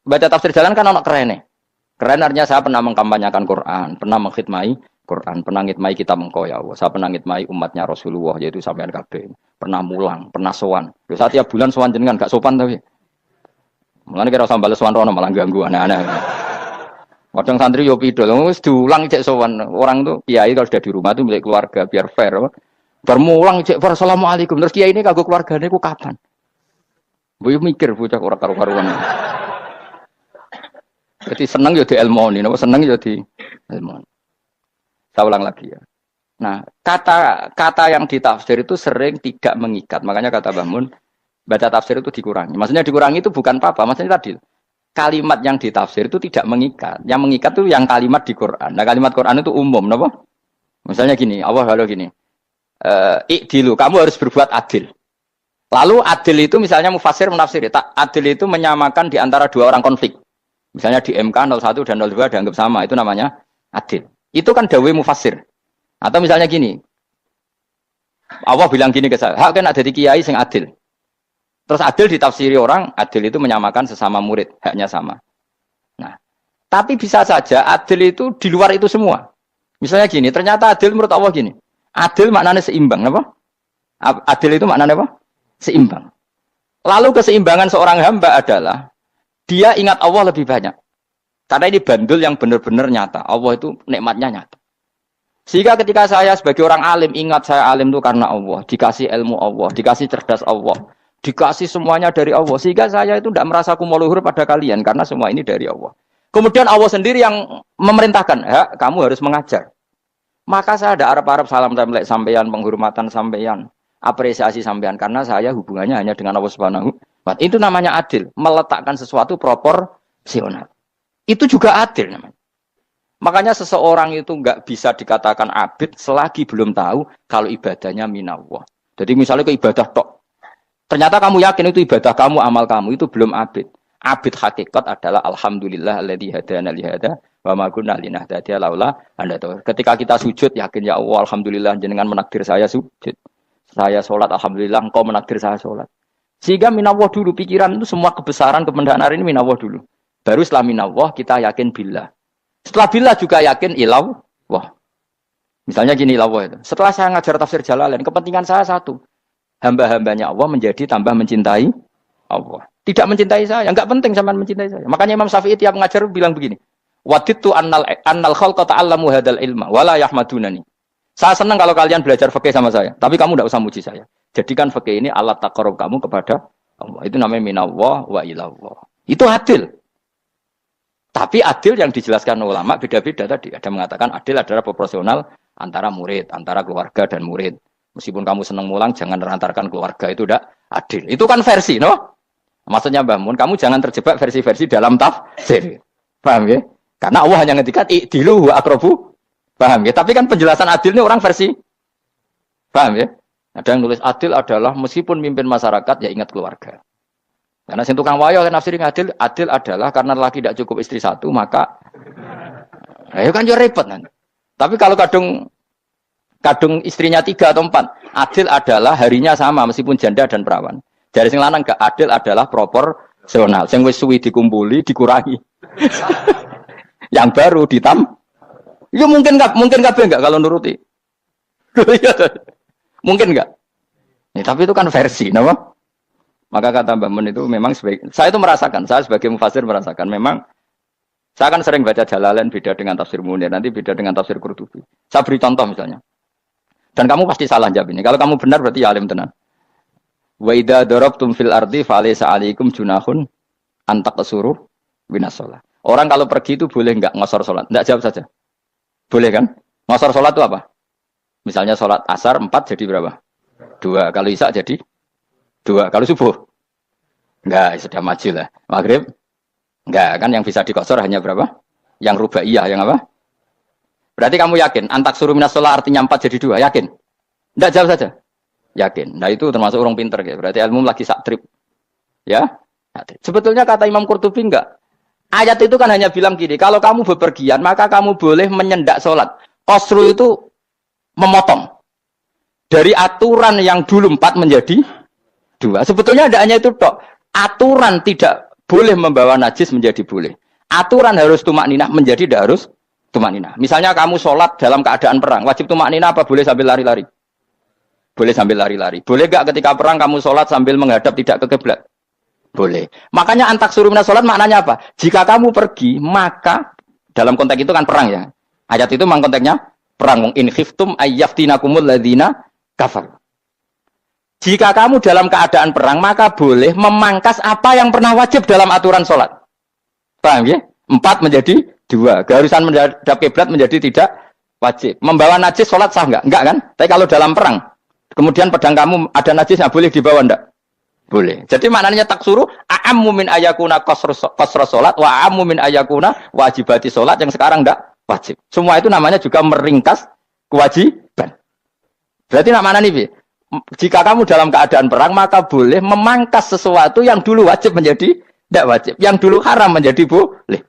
baca tafsir Jalalain kan anak keren nih. Keren artinya saya pernah mengkampanyakan Quran, pernah mengkhidmati Quran, pernah ngitmai kitab engkau ya Allah. Saya pernah ngitmai umatnya Rasulullah, yaitu sampean kabeh. Pernah mulang, pernah sowan. Saya tiap bulan sowan jenengan gak sopan tapi. Mulane kira usah bales sowan rono malah ganggu aneh-aneh. Kadang santri yo pidol, wis diulang cek sowan. Orang tuh kiai kalau sudah di rumah tuh milik keluarga biar fair. Bermulang cek assalamualaikum. Terus kiai ini kagok keluargane ku kapan? Boyo mikir bocah ora karo-karuan. Jadi seneng ya di ilmoni, napa seneng ya di ilmoni. Saya ulang lagi ya. Nah, kata yang ditafsir itu sering tidak mengikat. Makanya kata Mbah Mun, baca tafsir itu dikurangi. Maksudnya dikurangi itu bukan apa-apa, maksudnya tadi kalimat yang ditafsir itu tidak mengikat. Yang mengikat itu yang kalimat di Quran. Nah, kalimat Quran itu umum, napa? Misalnya gini, Allah kalau gini. Ikdilu, kamu harus berbuat adil. Lalu adil itu misalnya mufasir menafsir, adil itu menyamakan di antara dua orang konflik. Misalnya di MK 01 dan 02 dianggap sama, itu namanya adil. Itu kan dawai mufasir. Atau misalnya gini, Allah bilang gini ke saya, hak kan ada di kiai sing adil. Terus adil ditafsiri orang, adil itu menyamakan sesama murid, haknya sama. Nah, tapi bisa saja adil itu di luar itu semua. Misalnya gini, ternyata adil menurut Allah gini, adil maknanya seimbang, apa? Adil itu maknanya apa? Seimbang. Lalu keseimbangan seorang hamba adalah dia ingat Allah lebih banyak. Karena ini bandul yang benar-benar nyata. Allah itu nikmatnya nyata. Sehingga ketika saya sebagai orang alim, ingat saya alim itu karena Allah. Dikasih ilmu Allah, dikasih cerdas Allah. Dikasih semuanya dari Allah. Sehingga saya itu tidak merasa kumuluhur pada kalian. Karena semua ini dari Allah. Kemudian Allah sendiri yang memerintahkan. Ya, kamu harus mengajar. Maka saya ada harap-harap salam template sampeyan, penghormatan sampeyan, apresiasi sampeyan. Karena saya hubungannya hanya dengan Allah Subhanahu. Itu namanya adil, meletakkan sesuatu proporsional. Itu juga adil namanya. Makanya seseorang itu nggak bisa dikatakan abid selagi belum tahu kalau ibadahnya minallah. Jadi misalnya ke ibadah tok, ternyata kamu yakin itu ibadah kamu, amal kamu itu belum abid. Abid hakikat adalah alhamdulillah alladzi hadana li hada wa ma kunna linahtadiya laula anda tahu. Ketika kita sujud yakin ya Allah alhamdulillah jenengan menakdir saya sujud. Saya sholat alhamdulillah engkau menakdir saya sholat. Sehingga minallah dulu, pikiran itu semua kebesaran, kemendaharan ini minallah dulu. Baru setelah minallah kita yakin billah. Setelah billah juga yakin ilawah. Misalnya gini ilawah itu. Setelah saya ngajar tafsir Jalalain, kepentingan saya satu. Hamba-hambanya Allah menjadi tambah mencintai Allah. Tidak mencintai saya, enggak penting sama mencintai saya. Makanya Imam Syafi'i tiap ngajar bilang begini. Wadidtu annal khalqa ta'allamu hadal ilma wala yahmadunani. Saya senang kalau kalian belajar fikih sama saya, tapi kamu enggak usah muji saya. Jadikan fikih ini alat taqarrub kamu kepada Allah. Itu namanya minallah wa ilallah. Itu adil. Tapi adil yang dijelaskan ulama beda-beda tadi. Ada mengatakan adil adalah proporsional antara murid, antara keluarga dan murid. Meskipun kamu senang mulang, jangan merantarkan keluarga. Itu udah adil. Itu kan versi, no? Maksudnya Mbah Mun, kamu jangan terjebak versi-versi dalam tafsir. Paham ya? Karena Allah hanya ngendikan i'dilu wa aqrabu. Paham ya? Tapi kan penjelasan adil ini orang versi. Paham ya? Ada yang nulis adil adalah meskipun mimpin masyarakat ya ingat keluarga. Karena sing tukang wayo kan nafsirin adil adalah karena laki tidak cukup istri satu maka ayo kan yo repot nanti. Tapi kalau kadung istrinya 3 atau 4, adil adalah harinya sama meskipun janda dan perawan. Dari sing lanang gak adil adalah proporsional. Sing wis suwi dikumpuli dikurangi. Yang baru ya mungkin kabeh enggak kalau nuruti. Mungkin enggak? Ya, tapi itu kan versi, nama. Maka kata Mbak Mun itu memang saya itu merasakan, saya sebagai mufasir merasakan memang saya kan sering baca Jalalain beda dengan tafsir Munir, nanti beda dengan tafsir Qurtubi. Saya beri contoh misalnya. Dan kamu pasti salah jawab ini. Kalau kamu benar berarti ya alim tenan. Wa idza darabtum fil ardi falaysa 'alaikum junahun an taqsuru minas shalah. Orang kalau pergi itu boleh enggak ngosor salat? Enggak, jawab saja. Boleh kan? Ngosor salat itu apa? Misalnya salat asar 4 jadi berapa? 2. Kalau isya jadi 2. Kalau subuh? Enggak, sudah maju lah. Maghrib? Enggak, kan yang bisa dikosor hanya berapa? Yang rubaiyah, yang apa? Berarti kamu yakin? Antak suruh minas sholat artinya 4 jadi 2, yakin? Enggak, jawab saja. Yakin. Nah itu termasuk orang pinter. Ya. Berarti ilmu lagi sak trip. Ya? Sebetulnya kata Imam Qurtubi enggak. Ayat itu kan hanya bilang gini, kalau kamu bepergian, maka kamu boleh menyendak sholat. Qasru itu memotong. Dari aturan yang dulu 4 menjadi 2. Sebetulnya tidak hanya itu tok. Aturan tidak boleh membawa najis menjadi boleh. Aturan harus tumak ninah menjadi tidak harus tumak ninah. Misalnya kamu sholat dalam keadaan perang. Wajib tumak ninah apa boleh sambil lari-lari? Boleh sambil lari-lari. Boleh gak ketika perang kamu sholat sambil menghadap tidak ke kiblat? Boleh. Makanya antak suruh minas sholat maknanya apa? Jika kamu pergi, maka dalam konteks itu kan perang ya. Ayat itu memang konteksnya perang. In khiftum ayyaftinakumul ladzina kafar. Jika kamu dalam keadaan perang, maka boleh memangkas apa yang pernah wajib dalam aturan sholat. Paham ya? 4 menjadi 2. Keharusan menghadap kiblat menjadi tidak wajib. Membawa najis sholat sah enggak? Enggak kan? Tapi kalau dalam perang, kemudian pedang kamu ada najisnya, boleh dibawa enggak? Boleh. Jadi maknanya tak suruh, a'ammu min ayakuna qasra sholat, wa a'ammu min ayakuna wajibati sholat yang sekarang enggak wajib. Semua itu namanya juga meringkas kewajiban. Berarti namanya nih, jika kamu dalam keadaan perang, maka boleh memangkas sesuatu yang dulu wajib menjadi tidak wajib. Yang dulu haram menjadi boleh.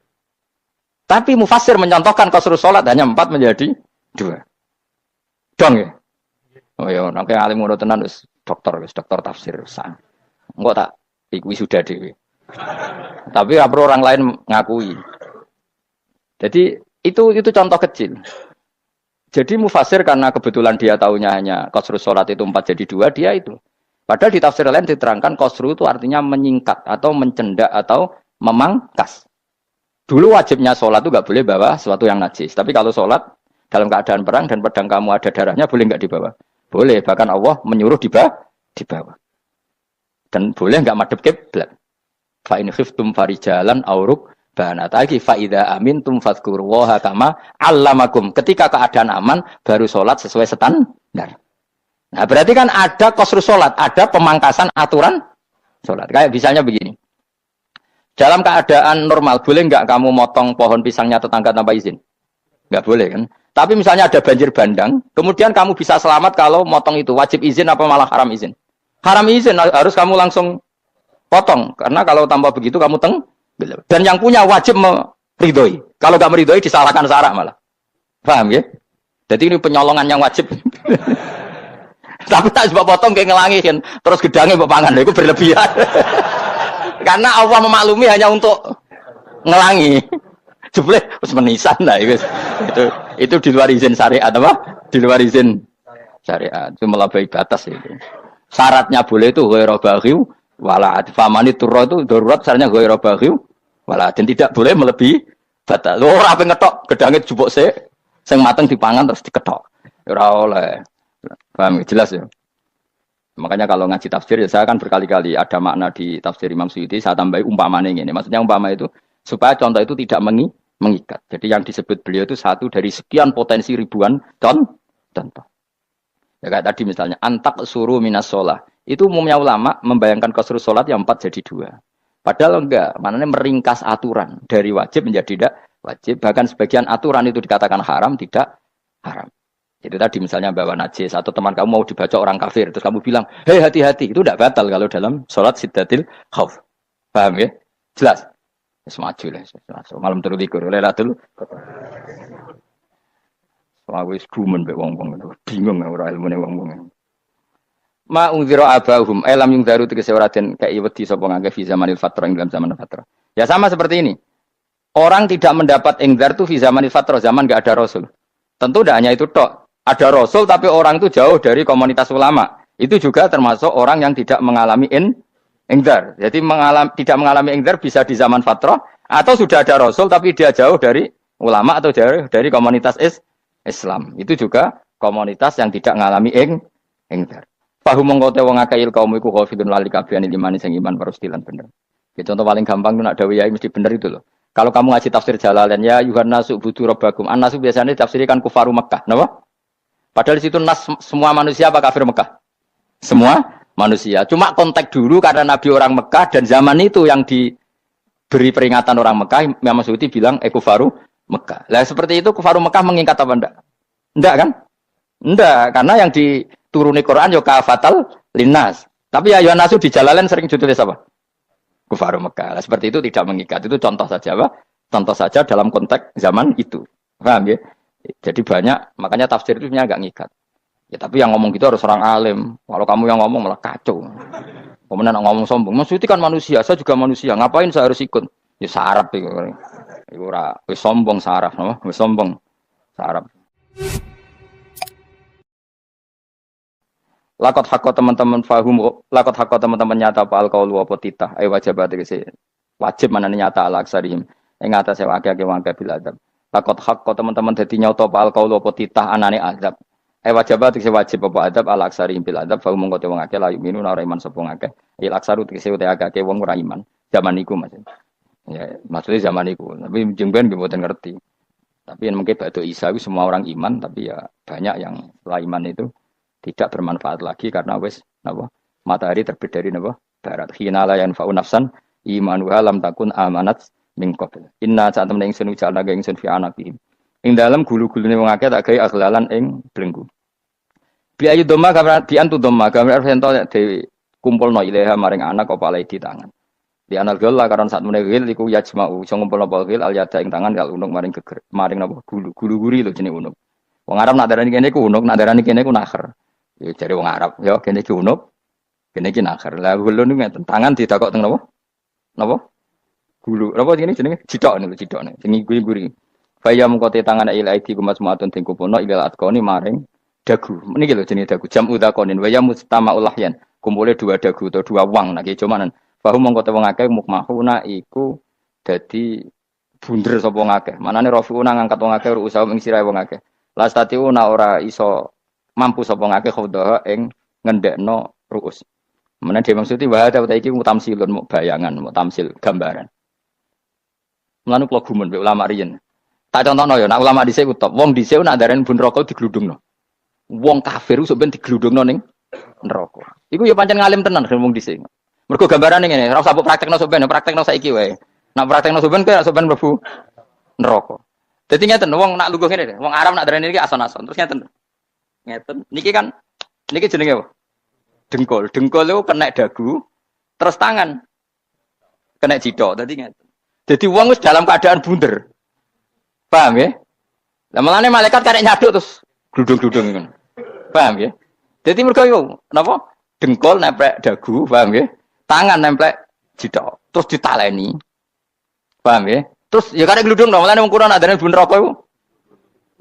Tapi mufassir mencontohkan qasrus sholat hanya 4 menjadi 2. Dong ya? Oh ya, nanti alim ngono tenan wis dokter tafsir. Enggak tak wisuda dhewe. Tapi ora perlu orang lain ngakui. Jadi itu contoh kecil. Jadi mufasir karena kebetulan dia tahunya hanya qasrus sholat itu 4 jadi 2, dia itu. Padahal di tafsir lain diterangkan qasru itu artinya menyingkat atau mencendak atau memangkas. Dulu wajibnya sholat itu nggak boleh bawa sesuatu yang najis. Tapi kalau sholat dalam keadaan perang dan pedang kamu ada darahnya, boleh nggak dibawa? Boleh. Bahkan Allah menyuruh dibawa. Dan boleh nggak madhep kiblat. Fa in khiftum farijalan auruk banataki faida amintum fadhkurullaha kama allamakum. Ketika keadaan aman baru sholat sesuai standar. Nah berarti kan ada qasrus sholat, ada pemangkasan aturan sholat. Kayak misalnya begini. Dalam keadaan normal boleh nggak kamu motong pohon pisangnya tetangga tanpa izin? Nggak boleh kan? Tapi misalnya ada banjir bandang, kemudian kamu bisa selamat kalau motong itu wajib izin apa malah haram izin? Haram izin, harus kamu langsung potong karena kalau tanpa begitu kamu dan yang punya wajib meridhoi. Kalau nggak meridhoi disalahkan syara malah. Paham ya? Jadi ini penyolongan yang wajib. Tapi tak sebab potong kayak ngelangi kan, terus gedangnya mbok pangan, itu berlebihan. Karena Allah memaklumi hanya untuk ngelangi. Jebule wis menisan lah itu di luar izin syariat apa? Di luar izin syariat. Itu melampaui batas itu. Syaratnya boleh itu ghairu baghi wala famani turra itu darurat syaratnya ghairu baghi wala dan tidak boleh melebihi batas. Ora ape ngetok gedange jupuk sik sing mateng dipangan terus diketok. Ora oleh. Paham jelas ya. Makanya kalau ngaji tafsir ya saya kan berkali-kali ada makna di tafsir Imam Suyuti saya tambahi umpamanya ini. Maksudnya umpama itu supaya contoh itu tidak mengikat. Jadi yang disebut beliau itu satu dari sekian potensi ribuan contoh. Ya kayak tadi misalnya antak suruh minas sholah. Itu umumnya ulama membayangkan qasrus sholat yang 4 jadi 2. Padahal enggak, maknanya meringkas aturan dari wajib menjadi tidak wajib. Bahkan sebagian aturan itu dikatakan haram, tidak haram. Itu tadi misalnya bawa najis atau teman kamu mau dibaca orang kafir terus kamu bilang, "Hei hati-hati." Itu tidak batal kalau dalam sholat siddatil khauf. Paham ya? Jelas. Semaju lah. Malam terus dikur Lailatul Qadar. Soale wis gumen mbek wong-wong bingung ora ilmune wong-wong. Ma ungzira abahum lam yungdaru tegese ora den kei wedi sapa ngake fi zamanil fatrah ing dalam zaman fatrah. Ya sama seperti ini. Orang tidak mendapat ingdar itu fi zamanil fatrah, zaman enggak ada rasul. Tentu tidak hanya itu tok. Ada rasul tapi orang itu jauh dari komunitas ulama. Itu juga termasuk orang yang tidak mengalami ingdar. Jadi tidak mengalami ingdar bisa di zaman fatrah atau sudah ada rasul tapi dia jauh dari ulama atau jauh dari komunitas Islam. Itu juga komunitas yang tidak mengalami ingdar. Fahum mengkote wong akail kaum iku khafidun lali kabehane imane sing iman parustilan bener. Ya contoh paling gampang nak dawuh yai mesti bener itu loh. Kalau kamu ngaji tafsir Jalalain ya yuhan nasu budu rabbakum. An-nasu biasanya ditafsirkan kufaru Mekah, napa? Padahal di situ nas semua manusia apa kafir Mekah? Semua manusia. Cuma konteks dulu karena Nabi orang Mekah dan zaman itu yang diberi peringatan orang Mekah, Imam Suyuti bilang kufaru Mekah. Lah seperti itu kufaru Mekah mengikat apa enggak? Enggak kan? Enggak, karena yang dituruni Quran yo kafatal linnas. Tapi ya nasu di Jalalain sering ditulis apa? Kufaru Mekah. Nah, seperti itu tidak mengikat. Itu contoh saja, Pak. Contoh saja dalam konteks zaman itu. Paham ya? Jadi banyak, makanya tafsir itu agak ngikat. Ya tapi yang ngomong gitu harus orang alim. Kalau kamu yang ngomong malah kacau. Kemudian ngomong sombong. Maksudnya kan manusia, saya juga manusia. Ngapain saya harus ikut? Ya sarap itu. Itu ora wis sombong sarap, no? Wis sombong sarap. Lakot hakko teman-teman fahum, lakot hakko teman-teman nyata pal kaulu apa titah, wajibat wajib mana nyata al aksarihim, yang atas saya wakil bil adab. Lakot hakko teman-teman dadi nyata pal kaulu apa titah anane adab, wajibat wajib apa adab al aksarihim bil adab, fahum mengkote wong akeh layu minu ora iman sapa ngakeh, il aksaru tegese uta akeh wong ora iman, zaman iku Mas. Ya, maksudnya zaman iku, tapi jengben nggih mboten ngerti. Tapi mungkin batu Isa itu semua orang iman, tapi ya banyak yang setelah iman itu tidak bermanfaat lagi karena wes napa matahari terbit dari napa barat khina la yanfa'u nafsan imanuha lam takun amanat min qabl inna saat temen ingsun ujalna ga ingsun fi anaqihim ing dalem gulu-gulune wong akeh tak gawe aghlalan ing belenggu bi ayu doma gambar bi antu doma gambar ento dhewe kumpulno ilaha maring anak apa alai di tangan di anal gala karon saat meneh wil iku yajma'u iso ngumpulno wil al yada ing tangan kal unuk maring geger maring napa gulu-guri lho jenenge unuk wong Arab nak darani kene ku unuk nak darani kene ku nakher. Ya cari wong Arab, ya kene iki unuk, kene iki nakher. Lah gulu niku ngeten, tangan ditakok teng napa? Napa? Gulu. Napa jenenge cidok niku cidokne. Sing guri-guri. Faya mengkote tangan ila aidi kumasmuatun ting kupono ilal atqoni maring dagu. Niki lho jenenge dagu. Jam udaqonin wa ya mustama ulahyan. Kumpule dua dagu atau dua wang niki cumanan. Fahu mengkote wong akeh mukmahuna iku dadi bunder sapa wong akeh. Manane rafiuna ngangkat wong akeh usaha ing sirahe wong akeh. Lastatiuna ora iso mampu sapa ngake khawdaha ing ngendekno ruus. Menawa dhewe maksudi wa ta iki mutamsilun mu bayangan, mu tamsil gambaran. Mulane kula gumun ulama riyen. Tak contohno ya, nek ulama dhisik utop, wong dhisik nek ndaren bun neraka digludungno. Wong kafir sok ben digludungno ning neraka. Iku ya pancen ngalim tenan wong dhisik. Mergo gambarane ngene, ora usah praktekno sok ben, praktekno saiki wae. Nek praktekno sok ben kowe sok ben mlebu neraka. Dadi ngeten wong nak lungguh ngene, wong Arab nak darani iki ason-ason. Terus ngeten, niki kan, niki jenenge apa? Dengkul, dengkul itu kena dagu, terus tangan kena cidok, tadi ngeten. Jadi uang itu dalam keadaan bunder, paham ya? Lama-lama malaikat karek nyaduk terus gludung-gludung kan, paham ya? Jadi mereka itu, napa? Dengkul nempel dagu, paham ya? Tangan nempel cidok, terus ditaleni, paham ya? Terus ya karek gludung, lama-lama ukuran ada yang bunder apa itu?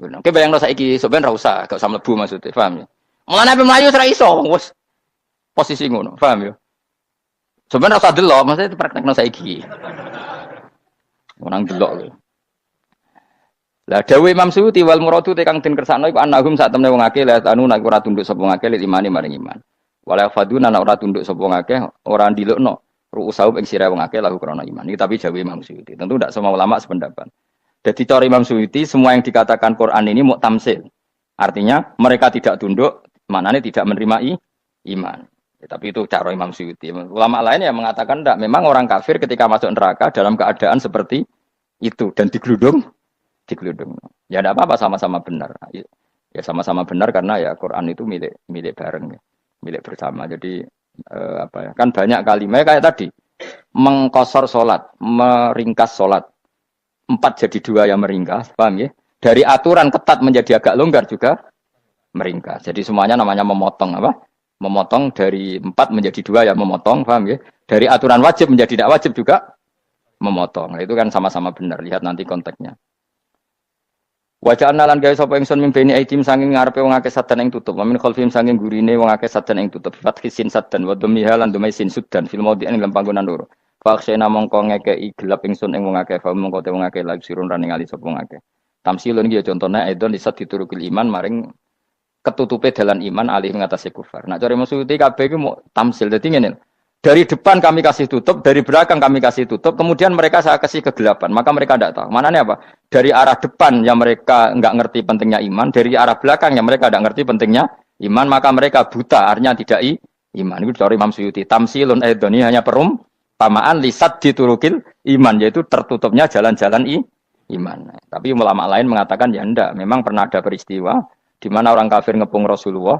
Oke, bayangno saiki sampean ra usah, gak usah mlebu maksudnya, paham ya? Mulane ape mlayu ora iso, wis posisi ngono, paham ya? Sampeyan ra usah delok, maksudnya praktekno saiki. Orang delok. Lah dawuh Imam Suyuti wal muradu te kang den kersakno iku annahum sak temne wong akeh la anu nek ora tunduk sapa ngakeh lil imani maring iman. Wala faduna nek ora tunduk sapa ngakeh ora ndilukno ru'usau ing sira wong akeh lahu krana iman. Iki tapi dawuh Imam Suyuti. Tentu tidak semua ulama sependapat. Jadi cara Imam Suyuti semua yang dikatakan Quran ini mau tamsil. Artinya mereka tidak tunduk, maknanya tidak menerima iman. Ya, tapi itu cara Imam Suyuti. Ulama lain yang mengatakan tidak. Memang orang kafir ketika masuk neraka dalam keadaan seperti itu dan digeludung. Ya tidak apa-apa sama-sama benar. Ya sama-sama benar karena ya Quran itu milik bareng, ya. Milik bersama. Jadi apa ya? Kan banyak kalimat kayak tadi mengkosor sholat, meringkas sholat. 4 jadi 2 yang meringkas, paham ya? Dari aturan ketat menjadi agak longgar juga meringkas. Jadi semuanya namanya memotong apa? Memotong dari 4 menjadi 2 ya memotong, paham ya? Dari aturan wajib menjadi tidak wajib juga memotong. Nah, itu kan sama-sama benar. Lihat nanti konteksnya. Wajah analan gawe sapa ingsun mimpeni aitim sanging ngarepe wong akeh sadan ing tutup. Wa min khalfihim sanging gurine wong akeh sadan ing tutup. Fathi sin sadan wa dhamiha lan dhumai sin sudan fil maudhi'in ing panggonan loro. Fakhsena mongko ngekeki gelap ingsun ing wong akeh, fa mongko te wong akeh lagi sirun ra ningali sapa wong akeh. Tamsilun iki ya contone aidon disat diturukil iman maring ketutupe dalan iman alih ngatasi kufar. Nah, cara maksudnya kabeh iku mau tamsil. Dadi ngene. Dari depan kami kasih tutup, dari belakang kami kasih tutup, kemudian mereka saya kasih kegelapan. Maka mereka tidak tahu. Mananya apa? Dari arah depan yang mereka nggak ngerti pentingnya iman, dari arah belakang yang mereka tidak ngerti pentingnya iman, maka mereka buta, artinya tidak iman. Itu dari Imam Suyuti. Tamsilun aidoni hanya perumpamaan lisat diturukil iman, yaitu tertutupnya jalan-jalan iman. Tapi ulama lain mengatakan ya enggak. Memang pernah ada peristiwa di mana orang kafir ngepung Rasulullah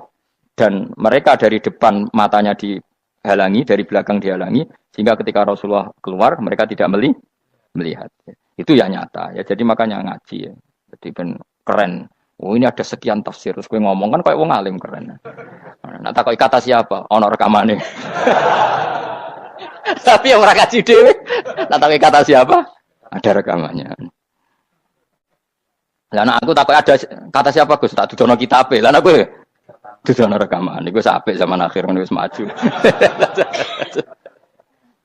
dan mereka dari depan matanya dihalangi, dari belakang dihalangi, sehingga ketika Rasulullah keluar mereka tidak melihat. Itu ya nyata ya. Jadi makanya ngaji ya. Jadi ben keren. Oh ini ada sekian tafsir. Terus gue ngomong kan kayak wong alim keren. Nah takoi kata siapa? Ono rekamane. Tapi yang ora ngaji dhewe. Nah takoi kata siapa? Ada rekamannya. Lah aku takoi ada kata siapa Gus? Tak dudono kitabe. Lah aku dudono rekaman. Iku apik zaman akhir wis maju.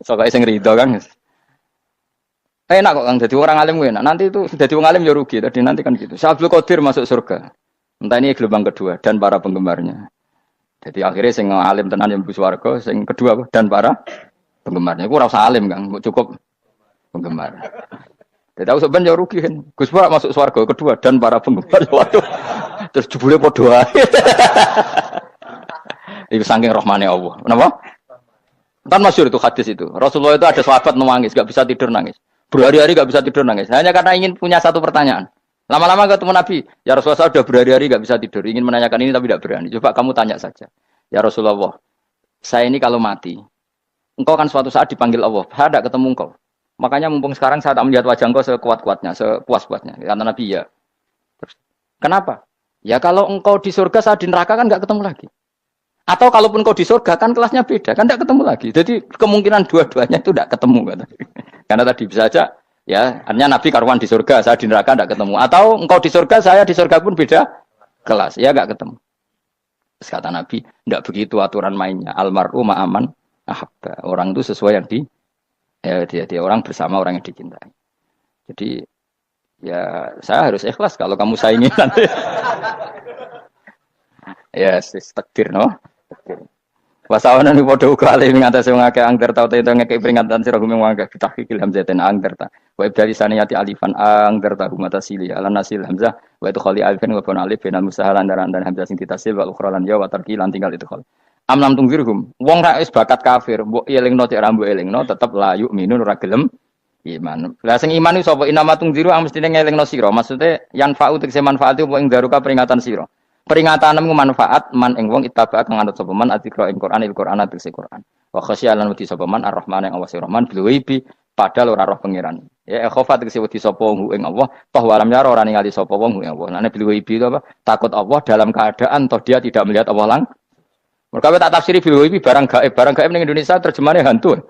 Soale sing rido kan. Enak kok Kang jadi orang alim enak. Nanti itu jadi orang alim ya rugi. Tadi nanti kan gitu. Syaikhul Qadir masuk surga. Entah ini gelombang kedua dan para penggemarnya. Jadi akhirnya sing alim tenan yang buswarga, sing kedua dan para penggemarnya. Iku ora usah alim Kang, cukup penggemar. Jadi aku sebenarnya rugi kan. Gus Pak masuk surga kedua dan para penggemar. Waduh. Terus jebule padha ae. Iku saking rahmane Allah. Kenapa? Kan masyhur itu hadis itu. Rasulullah itu ada sahabat nangis, enggak bisa tidur nangis. Berhari-hari gak bisa tidur nangis. Hanya karena ingin punya satu pertanyaan. Lama-lama ketemu Nabi. Ya Rasulullah sudah berhari-hari gak bisa tidur. Ingin menanyakan ini tapi tidak berani. Coba kamu tanya saja. Ya Rasulullah. Saya ini kalau mati. Engkau kan suatu saat dipanggil Allah. Saya tidak ketemu engkau. Makanya mumpung sekarang saya tak melihat wajah engkau sekuat-kuatnya. Sepuas-puasnya. Kata Nabi ya. Terus, kenapa? Ya kalau engkau di surga saya di neraka kan gak ketemu lagi. Atau kalaupun engkau di surga kan kelasnya beda. Kan tidak ketemu lagi. Jadi kemungkinan dua-duanya itu tidak ketemu. Kata. Karena tadi bisa saja, ya, artinya Nabi karuan di surga, saya di neraka tidak ketemu. Atau engkau di surga, saya di surga pun beda kelas, ya nggak ketemu. Terus kata Nabi, tidak begitu aturan mainnya. Almar'u ma'aman ahabba. Orang itu sesuai yang dia orang bersama orang yang dicintai. Jadi, ya saya harus ikhlas kalau kamu saingi nanti. Ya, takdir, no? Takdir. Wasawana ni podo uga alih ngatasi wong akeh angger tau tento ngekek peringatan sira gumeng wong akeh tahqiqil hamzaten angger ta wa ibdali saniyati alifan angger ta humatasili ala nasil hamzah wa itu khali alifan wa alif benal musahalan dan hamzah sing ditasil wa ukhra lan ya wa tarki lan tinggal itu khol amlam tungzirhum wong ra wis bakat kafir mbok elingno cek ra mbok elingno tetep la yuk minun ora gelem iman la sing iman iku sapa inama tungziru mestine ngelingno sira maksude yan fa'u tegese manfaat apa ing daruka peringatan sira peringatanmu manfaat man ing wong ittaba kang anut sapa man adzikra ing Quran Quran tegese Quran wa khasyalan wedi sapa man ar-rahman ing Allah rahman bil ghaibi padahal ora roh pangeran ya khofa tegese wedi sapa wong ing Allah toh walam yara ora ningali sapa wong ing Allah lane bil ghaibi itu apa takut Allah dalam keadaan toh dia tidak melihat Allah lang mergo tak tafsiri bil ghaibi barang gaib ning Indonesia terjemahannya hantu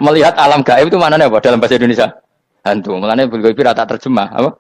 melihat alam gaib itu maknanya apa dalam bahasa Indonesia hantu maknanya bil ghaibi rata terjemah apa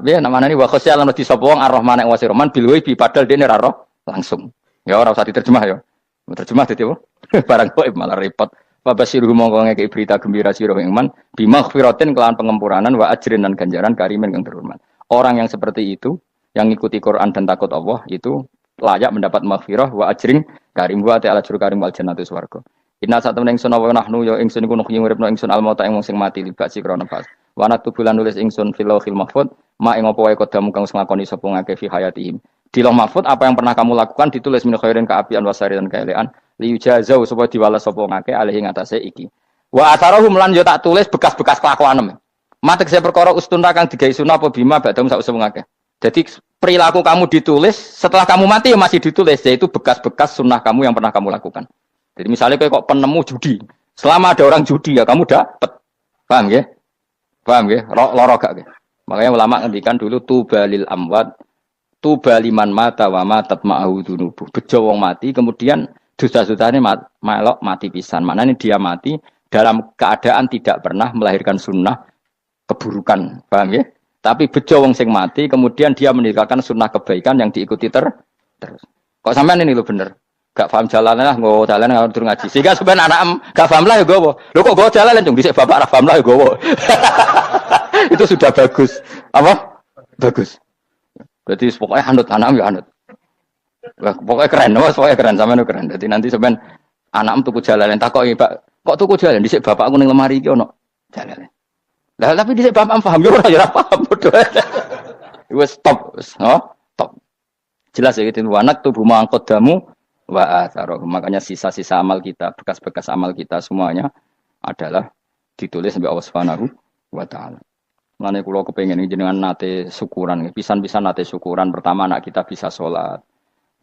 ya namanya ini wakosya lan di sapa wong ar-rahman ing wasiroman bil ghaibi padahal dene ora roh langsung. Ya ora usah diterjemah ya. Terjemah dadi apa? Barang gaib malah repot. Fa basiru mongko ngeke berita gembira sira ing man bimaghfiratin kelawan pengempuranan wa ajrin dan ganjaran karimen kang terhormat. Orang yang seperti itu yang ngikuti Quran dan takut Allah itu layak mendapat maghfirah wa ajrin karim wa ta'ala juru karim wal jannatu swarga. Inna satamna ingsun wa nahnu ya ingsun iku nuhyi uripna ingsun al-mauta ing wong sing mati libasi krana pas. Wana tubulan nulis ingsun fil lauhil mahfuz ma ing apa wae kodamu kang nglakoni sapa ngake fi hayatihim. Di lauh mahfuz apa yang pernah kamu lakukan ditulis min khairin kaapian wasari dan kaelean li yujazau supaya diwales sapa ngake alih ing atase iki. Wa atharahum lan yo tak tulis bekas-bekas kelakuanem. Matek saya perkara ustuna kang digawe sunah apa bima badam sak usum ngake. Jadi perilaku kamu ditulis setelah kamu mati ya masih ditulis yaitu bekas-bekas sunnah kamu yang pernah kamu lakukan. Jadi misalnya kayak kok penemu judi. Selama ada orang judi ya kamu dapat. Paham ya? Paham ya? Loro gak ya? Makanya ulama ngendikan dulu tubalil amwat Tuba liman mata wa matat ma'ahu dzunubu. Bejo wong mati kemudian dosa-dosane melok mati pisan. Maknanya dia mati dalam keadaan tidak pernah melahirkan sunnah keburukan. Paham ya? Tapi bejo wong sing mati kemudian dia meninggalkan sunnah kebaikan yang diikuti terus. Kok sampean ini lho bener. Gak paham jalan lah, nggo jalan ngalor durung ngaji. Sehingga sebenarnya anak gak paham lah ya gowo. Lho kok gowo jalan dong dhisik bapak ra paham lah ya gowo. Itu sudah bagus. Apa? Bagus. Berarti pokoknya anut anak ya anut. Wah, pokoknya keren, pokoknya keren sampean keren. Jadi nanti sampean anakmu tuku jalan takoki, Pak, kok tuku jalan dhisik bapakku ning lemari iki ono jalan. Lah tapi dhisik bapak paham yo ora ya paham bodoh. Wes stop, stop. Jelas ya gitu anak tubuh mangkot damu wa atharoh. Makanya sisa-sisa amal kita, bekas-bekas amal kita semuanya adalah ditulis sampai Allah Subhanahu wa taala. Mulane kula kepengin jenengan nate syukuran, pisan-pisan nate syukuran. Pertama anak kita bisa sholat.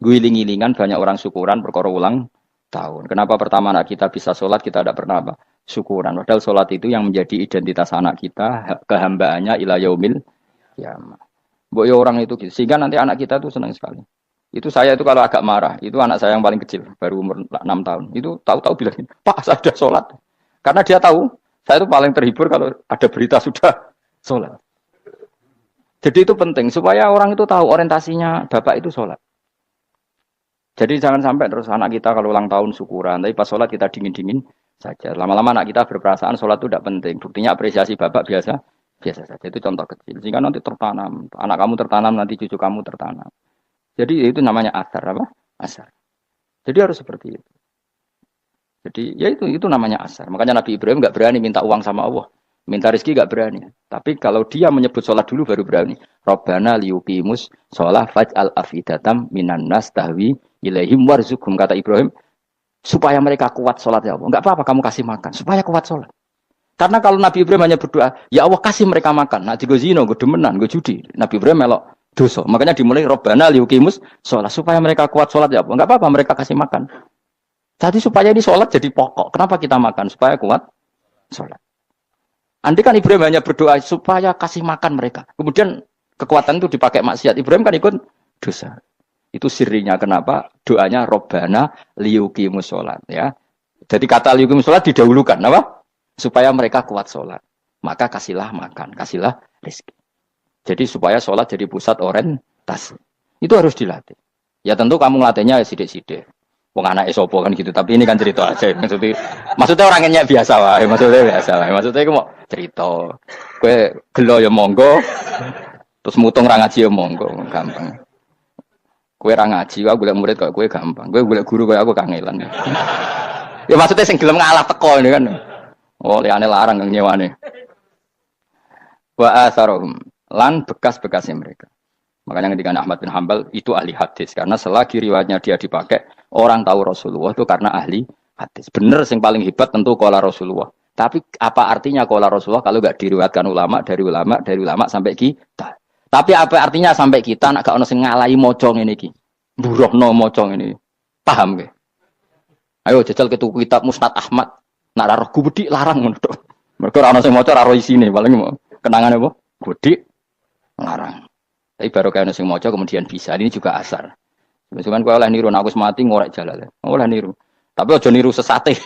Guling-gilingan banyak orang syukuran perkara ulang tahun. Kenapa pertama anak kita bisa sholat kita tidak pernah apa? Syukuran. Padahal sholat itu yang menjadi identitas anak kita, kehambaannya ila yaumil qiyamah. Mbok ya orang itu gitu. Sehingga nanti anak kita tuh senang sekali. Itu saya itu kalau agak marah, itu anak saya yang paling kecil, baru umur 6 tahun. Itu tahu-tahu bilang, "Pak, saya sudah sholat." Karena dia tahu, saya itu paling terhibur kalau ada berita sudah sholat. Jadi itu penting supaya orang itu tahu orientasinya bapak itu sholat. Jadi jangan sampai terus anak kita kalau ulang tahun syukuran, tapi pas sholat kita dingin-dingin saja. Lama-lama anak kita berperasaan sholat itu tidak penting. Buktinya apresiasi bapak biasa saja. Itu contoh kecil. Sehingga nanti tertanam, anak kamu tertanam, nanti cucu kamu tertanam. Jadi itu namanya asar apa? Asar. Jadi harus seperti itu. Jadi ya itu namanya asar. Makanya Nabi Ibrahim nggak berani minta uang sama Allah. Minta rezeki gak berani. Tapi kalau dia menyebut sholat dulu baru berani. Rabbana liyuqimus sholat faj'al afidatam minan nas tahwi ilaihim warzuqhum. Kata Ibrahim, supaya mereka kuat sholat ya Allah. Enggak apa-apa kamu kasih makan. Supaya kuat sholat. Karena kalau Nabi Ibrahim hanya berdoa, ya Allah kasih mereka makan. Nah digo zino, gue demenan, gue judi. Nabi Ibrahim melok dosa. Makanya dimulai Rabbana liyuqimus sholat. Supaya mereka kuat sholat ya Allah. Enggak apa-apa mereka kasih makan. Jadi supaya ini sholat jadi pokok. Kenapa kita makan? Supaya kuat sholat. Andai kan Ibrahim hanya berdoa supaya kasih makan mereka. Kemudian kekuatan itu dipakai maksiat. Ibrahim kan ikut dosa. Itu sirinya kenapa doanya Robbana liyuqimus sholat. Ya. Jadi kata liyuqimus sholat didahulukan. Apa? Supaya mereka kuat sholat. Maka kasihlah makan. Kasihlah rezeki. Jadi supaya sholat jadi pusat orientasi. Itu harus dilatih. Ya tentu kamu ngelatihnya ya sidik-sidik. Wong anak esopo kan gitu, tapi ini kan cerita aja. Maksudnya orangnya biasa wae, Maksudnya aku mau cerita. Kue gelo ya monggo, terus mutung ra ngaji ya monggo, gampang. Kue ra ngaji, aku golek murid kok kue gampang. Kue golek guru kaya aku kangelan. Ya maksudnya sing gelem ngalah teko ini kan. Oh, liyane larang kang nyewane. Wa asarohum lan bekas-bekasnya mereka. Makanya ketika Ahmad bin Hambal itu ahli hadis karena selagi riwayatnya dia dipakai orang tahu Rasulullah itu karena ahli hadis. Bener yang paling hebat tentu qala Rasulullah. Tapi apa artinya qala Rasulullah kalau enggak diriwayatkan dari ulama sampai kita. Tapi apa artinya sampai kita nak gak ono sing ngalahi maca ngene iki. Mburohno maca ngene. Paham nggih? Ayo jajal ke tuku kitab Musnad Ahmad. Nak ra roh gubedi larang ngono tok. Mergo ora ono sing maca ra roh isine paling kenangan apa? Gudi larang. Tapi baru kayak nasi mojo kemudian bisa. Ini juga asar. Cuman kau oleh niru, aku semati ngorek jalan. Oleh niru. Tapi ojo niru sesate.